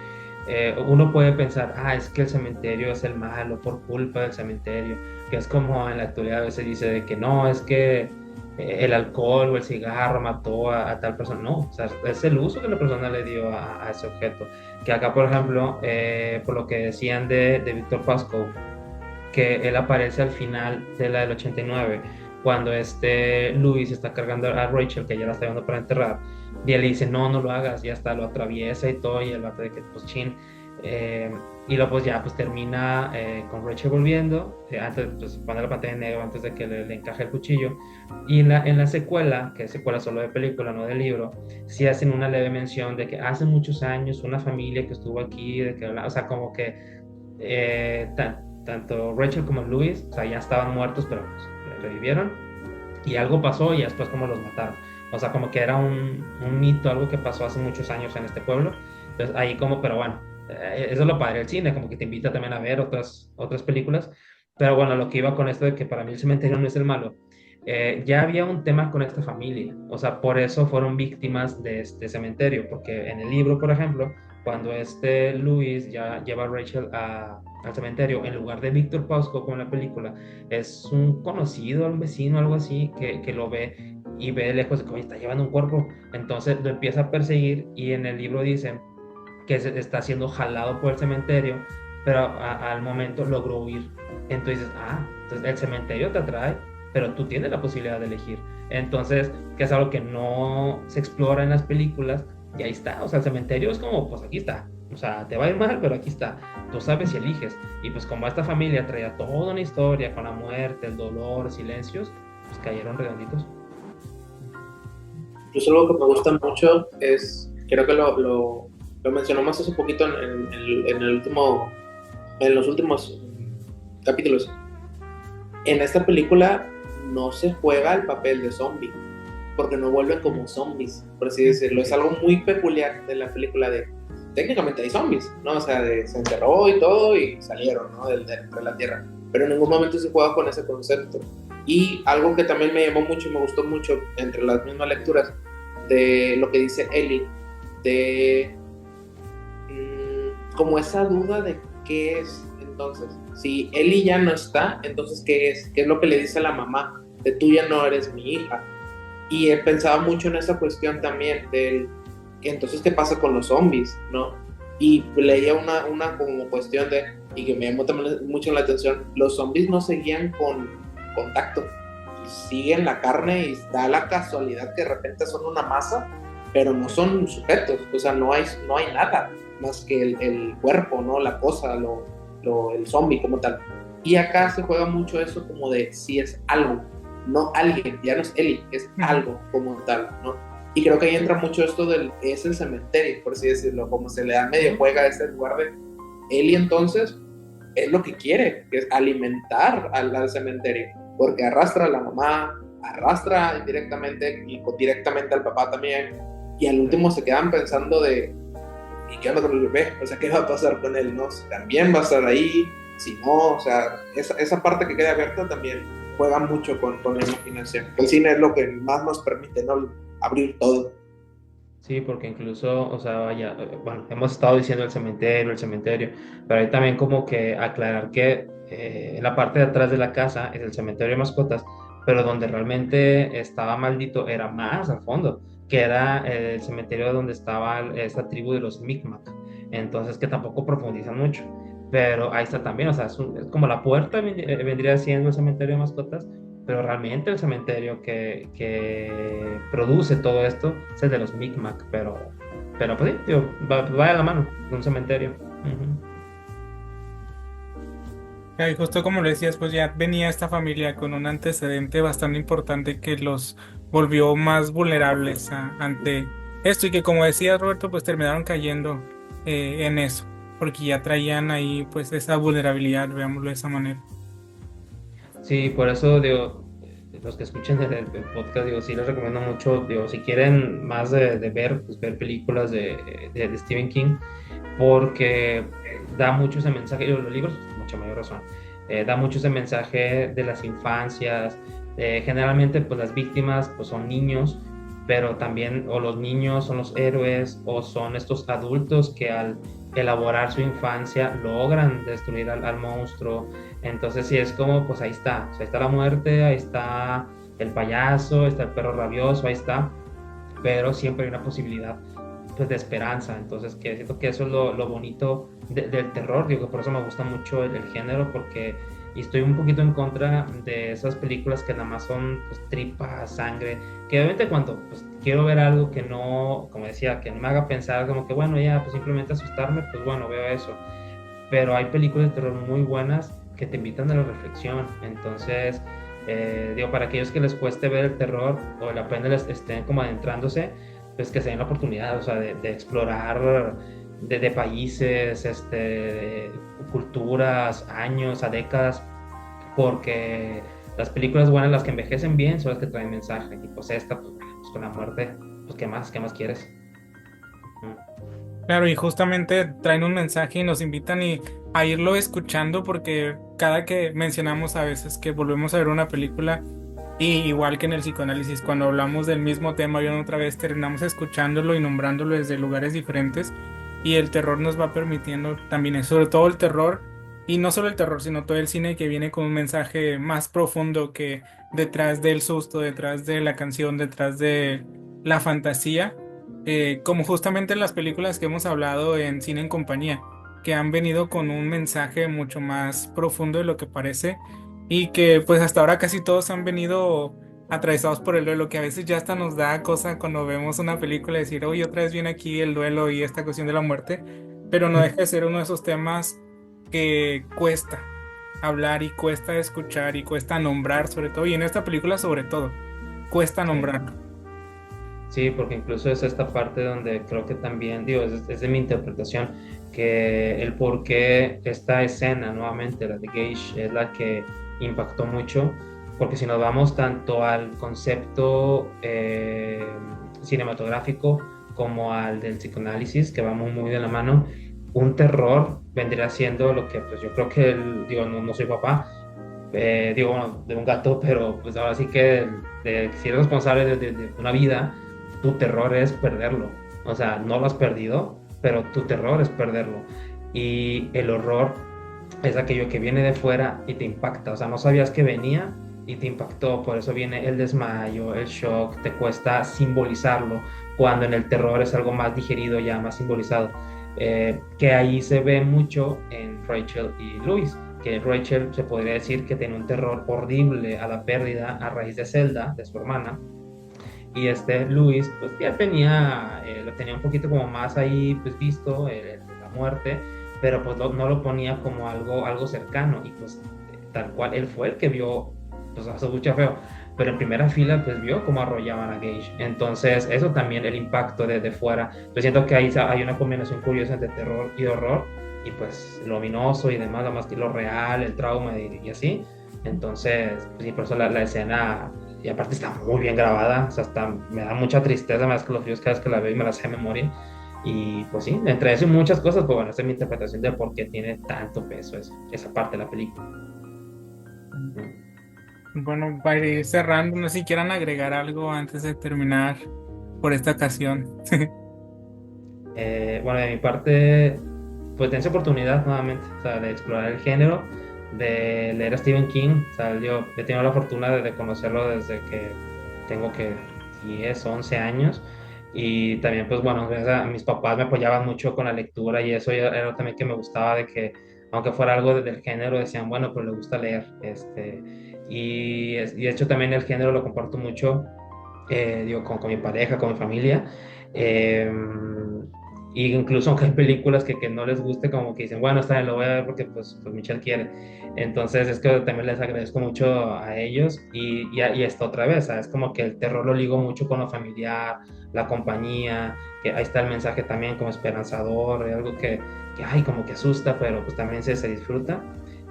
uno puede pensar, es que el cementerio es el malo por culpa del cementerio, que es como en la actualidad a veces dice de que no, es que el alcohol o el cigarro mató a tal persona. No, o sea, es el uso que la persona le dio a ese objeto. Que acá, por ejemplo, por lo que decían de Victor Pascoe, que él aparece al final de la del 89, cuando Luis está cargando a Rachel, que ya la está llevando para enterrar, y él le dice, no, no lo hagas, ya está, lo atraviesa y todo, y el vato de que, pues, chin, y luego pues ya pues termina con Rachel volviendo, antes pues pone la pantalla en negro antes de que le encaje el cuchillo, y en la secuela, que es secuela solo de película, no de libro, sí hacen una leve mención de que hace muchos años una familia que estuvo aquí, de que, o sea, como que tanto Rachel como Luis, o sea, ya estaban muertos, pero pues, revivieron, y algo pasó y después como los mataron. O sea, como que era un mito, algo que pasó hace muchos años en este pueblo. Entonces ahí como, pero bueno, eso es lo padre del cine, como que te invita también a ver otras películas. Pero bueno, lo que iba con esto de que para mí el cementerio no es el malo. Ya había un tema con esta familia, o sea, por eso fueron víctimas de este cementerio, porque en el libro, por ejemplo, cuando Luis ya lleva a Rachel al cementerio, en lugar de Víctor Pausco como en la película, es un conocido, un vecino, algo así, que lo ve y ve de lejos que está llevando un cuerpo, entonces lo empieza a perseguir y en el libro dicen que está siendo jalado por el cementerio, pero al momento logró huir. Entonces, entonces el cementerio te atrae, pero tú tienes la posibilidad de elegir. Entonces, que es algo que no se explora en las películas, y ahí está, o sea, el cementerio es como, pues aquí está, o sea, te va a ir mal, pero aquí está, tú sabes si eliges. Y pues como esta familia traía toda una historia con la muerte, el dolor, silencios, pues cayeron redonditos. Incluso algo que me gusta mucho es, creo que lo mencionamos hace poquito en los últimos capítulos. En esta película no se juega el papel de zombie, porque no vuelven como zombies, por así decirlo. Es algo muy peculiar de la película de, técnicamente hay zombies, ¿no? O sea, se enterró y todo y salieron, ¿no? De la tierra. Pero en ningún momento se juega con ese concepto. Y algo que también me llamó mucho y me gustó mucho entre las mismas lecturas de lo que dice Ellie, de como esa duda de qué es entonces. Si Ellie ya no está, entonces ¿qué es? ¿Qué es lo que le dice a la mamá? De tú ya no eres mi hija. Y he pensado mucho en esa cuestión también del entonces qué pasa con los zombies, ¿no? Y leía una como cuestión de, y que me llamó también mucho la atención, los zombies no seguían con contacto, siguen la carne y da la casualidad que de repente son una masa, pero no son sujetos, o sea, no hay nada más que el cuerpo, ¿no? La cosa, el zombie como tal. Y acá se juega mucho eso como de si es algo, no alguien, ya no es Ellie, es algo como tal, ¿no? Y creo que ahí entra mucho esto es el cementerio, por así decirlo, como se le da medio juega a ese lugar de Ellie. Entonces es lo que quiere, que es alimentar al cementerio, porque arrastra a la mamá, arrastra indirectamente y directamente al papá también, y al último se quedan pensando de ¿y qué onda con el bebé? O sea, ¿qué va a pasar con él? ¿No? Si también va a estar ahí, si no, o sea, esa parte que queda abierta también juega mucho con la imaginación. El cine es lo que más nos permite, ¿no? Abrir todo. Sí, porque incluso, o sea, vaya, bueno, hemos estado diciendo el cementerio, pero hay también como que aclarar que en la parte de atrás de la casa es el cementerio de mascotas, pero donde realmente estaba maldito era más al fondo, que era el cementerio donde estaba esta tribu de los Micmac. Entonces, que tampoco profundizan mucho, pero ahí está también, o sea, es como la puerta vendría siendo el cementerio de mascotas, pero realmente el cementerio que produce todo esto es el de los Micmac, pero pues sí, tío, va a la mano de un cementerio. Y justo como lo decías, pues ya venía esta familia con un antecedente bastante importante que los volvió más vulnerables ante esto, y que como decía Roberto, pues terminaron cayendo en eso, porque ya traían ahí pues esa vulnerabilidad, veámoslo de esa manera. Sí, por eso digo, los que escuchen el podcast, digo, sí les recomiendo mucho, digo, si quieren más de ver, pues ver películas de Stephen King, porque da mucho ese mensaje, y los libros, mucha mayor razón, da mucho ese mensaje de las infancias. Generalmente pues las víctimas pues son niños, pero también o los niños son los héroes o son estos adultos que al elaborar su infancia logran destruir al monstruo. Entonces sí es como, pues ahí está, o sea, ahí está la muerte, ahí está el payaso, está el perro rabioso, ahí está, pero siempre hay una posibilidad pues de esperanza. Entonces que siento que eso es lo bonito del terror, digo, por eso me gusta mucho el género, porque y estoy un poquito en contra de esas películas que nada más son pues, tripa, sangre, que obviamente cuando pues, quiero ver algo que no, como decía, que no me haga pensar como que bueno, ya, pues simplemente asustarme, pues bueno, veo eso. Pero hay películas de terror muy buenas que te invitan a la reflexión. Entonces, digo, para aquellos que les cueste ver el terror o la pena les estén como adentrándose, pues que se den la oportunidad, o sea, de explorar de países, de culturas, años, a décadas, porque las películas buenas, las que envejecen bien, son las que traen mensaje. Y pues esta, pues con la muerte, pues qué más quieres? Claro, y justamente traen un mensaje y nos invitan a irlo escuchando porque cada que mencionamos a veces que volvemos a ver una película, y igual que en el psicoanálisis, cuando hablamos del mismo tema y una otra vez terminamos escuchándolo y nombrándolo desde lugares diferentes, y el terror nos va permitiendo también eso, sobre todo el terror, y no solo el terror, sino todo el cine que viene con un mensaje más profundo que detrás del susto, detrás de la canción, detrás de la fantasía, como justamente las películas que hemos hablado en Cine en Compañía, que han venido con un mensaje mucho más profundo de lo que parece y que pues hasta ahora casi todos han venido atravesados por el duelo, que a veces ya hasta nos da cosa cuando vemos una película decir, oye, otra vez viene aquí el duelo y esta cuestión de la muerte, pero no deja de ser uno de esos temas que cuesta hablar y cuesta escuchar y cuesta nombrar sobre todo, y en esta película sobre todo, cuesta Sí. nombrar. Sí, porque incluso es esta parte donde creo que también, digo, es de mi interpretación, que el por qué esta escena, nuevamente, la de Gage, es la que impactó mucho, porque si nos vamos tanto al concepto cinematográfico como al del psicoanálisis, que va muy, muy de la mano, un terror vendría siendo lo que, pues yo creo que, digo, no soy papá, digo, bueno, de un gato, pero pues ahora sí que si eres responsable de una vida, tu terror es perderlo. O sea, no lo has perdido, pero tu terror es perderlo. Y el horror es aquello que viene de fuera y te impacta. O sea, no sabías que venía y te impactó. Por eso viene el desmayo, el shock, te cuesta simbolizarlo, cuando en el terror es algo más digerido, ya más simbolizado. Que ahí se ve mucho en Rachel y Louis, que Rachel se podría decir que tiene un terror horrible a la pérdida a raíz de Zelda, de su hermana, y Luis pues ya tenía, lo tenía un poquito como más ahí pues visto, la muerte, pero pues no lo ponía como algo cercano, y pues tal cual él fue el que vio, pues se escucha feo, pero en primera fila pues vio cómo arrollaban a Gage. Entonces eso también, el impacto desde fuera, yo siento que ahí hay una combinación curiosa entre terror y horror, y pues lo ominoso y demás, más que lo real, el trauma y así. Entonces, pues, y por eso la escena, y aparte está muy bien grabada, o sea, hasta me da mucha tristeza, me da escalofríos cada vez que la veo y me la sé de memoria. Y pues sí, entre eso y muchas cosas, pues bueno, esa es mi interpretación de por qué tiene tanto peso esa parte de la película. Bueno, para ir cerrando, no sé si quieran agregar algo antes de terminar por esta ocasión. Bueno, de mi parte, pues tengo esa oportunidad nuevamente, o sea, de explorar el género, de leer a Stephen King. O sea, yo he tenido la fortuna de conocerlo desde que tengo que 10 11 años, y también pues bueno, gracias a mis papás me apoyaban mucho con la lectura, y eso era también que me gustaba, de que aunque fuera algo del género, decían, bueno, pero le gusta leer, y de hecho también el género lo comparto mucho, digo, con mi pareja, con mi familia. Eh, y incluso aunque hay películas que no les guste, como que dicen, bueno, esta vez lo voy a ver porque pues Michelle quiere. Entonces es que también les agradezco mucho a ellos, y esto otra vez, ¿sabes? Como que el terror lo ligo mucho con lo familiar, la compañía, que ahí está el mensaje también como esperanzador, algo que ay, como que asusta, pero pues también se disfruta.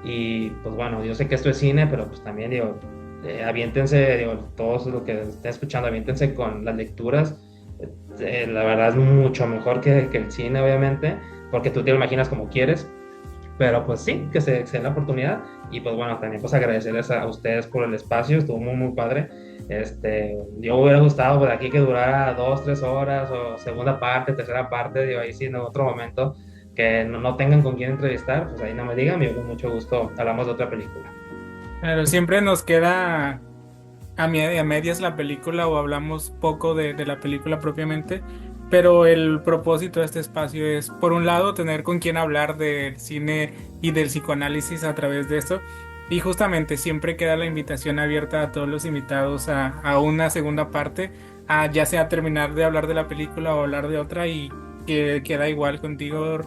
Y pues bueno, yo sé que esto es cine, pero pues también digo, aviéntense, digo, todos los que estén escuchando, aviéntense con las lecturas. La verdad es mucho mejor que el cine, obviamente, porque tú te lo imaginas como quieres, pero pues sí, que se den la oportunidad. Y pues bueno, también pues agradecerles a ustedes por el espacio, estuvo muy, muy padre. Yo me hubiera gustado por aquí que durara 2, 3 horas, o segunda parte, tercera parte, digo, ahí sí, en otro momento, que no tengan con quién entrevistar, pues ahí no me digan, yo con mucho gusto hablamos de otra película. Pero siempre nos queda a medias la película o hablamos poco de la película propiamente, pero el propósito de este espacio es, por un lado, tener con quién hablar del cine y del psicoanálisis a través de esto, Y justamente siempre queda la invitación abierta a todos los invitados a una segunda parte, a ya sea terminar de hablar de la película o hablar de otra, y que queda igual contigo,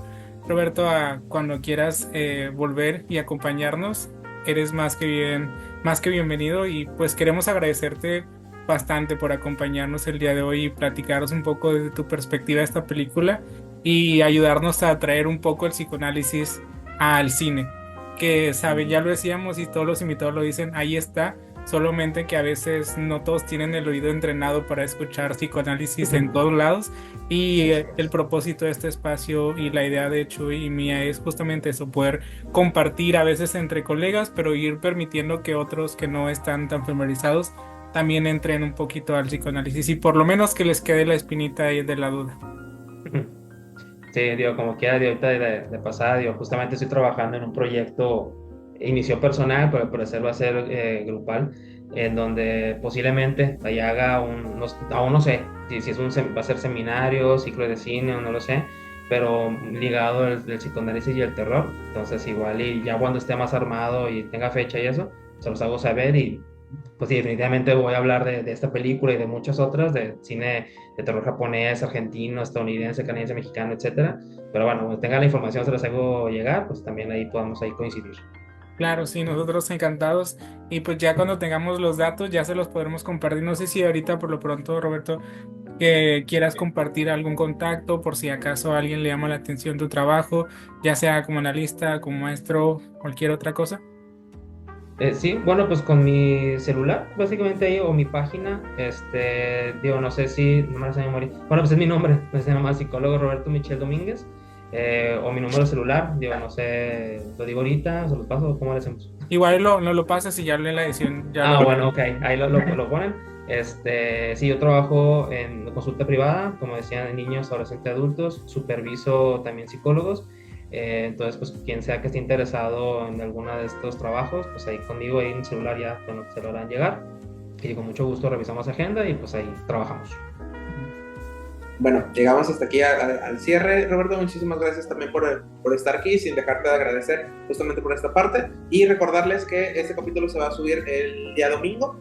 Roberto, a cuando quieras volver y acompañarnos. Eres más que bienvenido, y pues queremos agradecerte bastante por acompañarnos el día de hoy y platicaros un poco de tu perspectiva de esta película y ayudarnos a traer un poco el psicoanálisis al cine. Que saben, ya lo decíamos y todos los invitados lo dicen, ahí está, solamente que a veces no todos tienen el oído entrenado para escuchar psicoanálisis en todos lados, y el propósito de este espacio y la idea de Chuy y mía es justamente eso, poder compartir a veces entre colegas, pero ir permitiendo que otros que no están tan familiarizados también entren un poquito al psicoanálisis, y por lo menos que les quede la espinita ahí de la duda. Sí, digo, como quiera, digo, ahorita de pasada, digo, justamente estoy trabajando en un proyecto, inició personal, pero al parecer va a ser grupal, en donde posiblemente ahí haga aún no sé si es va a ser seminario, ciclo de cine o no lo sé, pero ligado el psicoanálisis y el terror. Entonces igual y ya cuando esté más armado y tenga fecha y eso, se los hago saber. Y pues sí, definitivamente voy a hablar de esta película y de muchas otras, de cine de terror japonés, argentino, estadounidense, canadiense, mexicano, etcétera. Pero bueno, cuando tenga la información se las hago llegar, pues también ahí podamos ahí coincidir. Claro, sí, nosotros encantados. Y pues ya cuando tengamos los datos ya se los podremos compartir. No sé si ahorita por lo pronto, Roberto, que quieras compartir algún contacto por si acaso a alguien le llama la atención tu trabajo, ya sea como analista, como maestro, cualquier otra cosa. Sí, bueno, pues con mi celular, básicamente ahí, o mi página, digo, no sé si, no me la sé de memoria. Bueno, pues es mi nombre, se llama psicólogo Roberto Michel Domínguez, o mi número de celular, digo, no sé, lo digo ahorita, se los paso, ¿cómo le hacemos? Igual no lo pasas y ya en la edición ya Ah, lo... bueno, ok, ahí lo ponen. Sí, yo trabajo en consulta privada, como decían, en niños, adolescentes, adultos, superviso también psicólogos. Entonces, pues quien sea que esté interesado en alguno de estos trabajos, pues ahí conmigo, ahí en el celular ya, bueno, se lo harán llegar. Y con mucho gusto revisamos agenda y pues ahí trabajamos. Bueno, llegamos hasta aquí al cierre. Roberto, muchísimas gracias también por estar aquí, sin dejarte de agradecer justamente por esta parte. Y recordarles que este capítulo se va a subir el día domingo,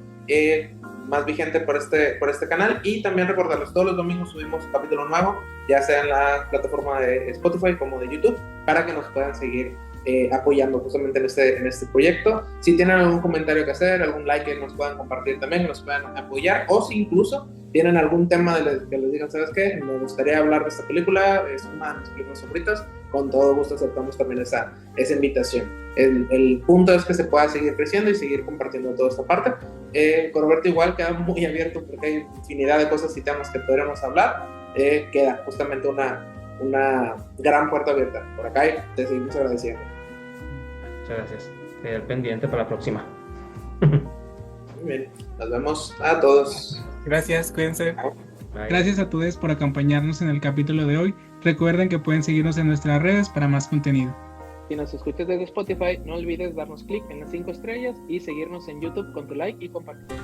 más vigente por este canal. Y también recordarles, todos los domingos subimos un capítulo nuevo, ya sea en la plataforma de Spotify como de YouTube, para que nos puedan seguir apoyando justamente en este proyecto. Si tienen algún comentario que hacer, algún like que nos puedan compartir también, que nos puedan apoyar, o si incluso tienen algún tema que les digan, ¿sabes qué? Me gustaría hablar de esta película, es una de mis películas favoritas, con todo gusto aceptamos también esa invitación. El punto es que se pueda seguir creciendo y seguir compartiendo toda esta parte. Con Roberto igual queda muy abierto porque hay infinidad de cosas y temas que podríamos hablar. Queda justamente una gran puerta abierta. Por acá y te seguimos agradeciendo. Muchas gracias. Quedé al pendiente para la próxima. Muy bien, nos vemos a todos. Gracias, cuídense. Bye. Gracias a todos por acompañarnos en el capítulo de hoy. Recuerden que pueden seguirnos en nuestras redes para más contenido. Si nos escuchas desde Spotify, no olvides darnos clic en las 5 estrellas y seguirnos en YouTube con tu like y compartir.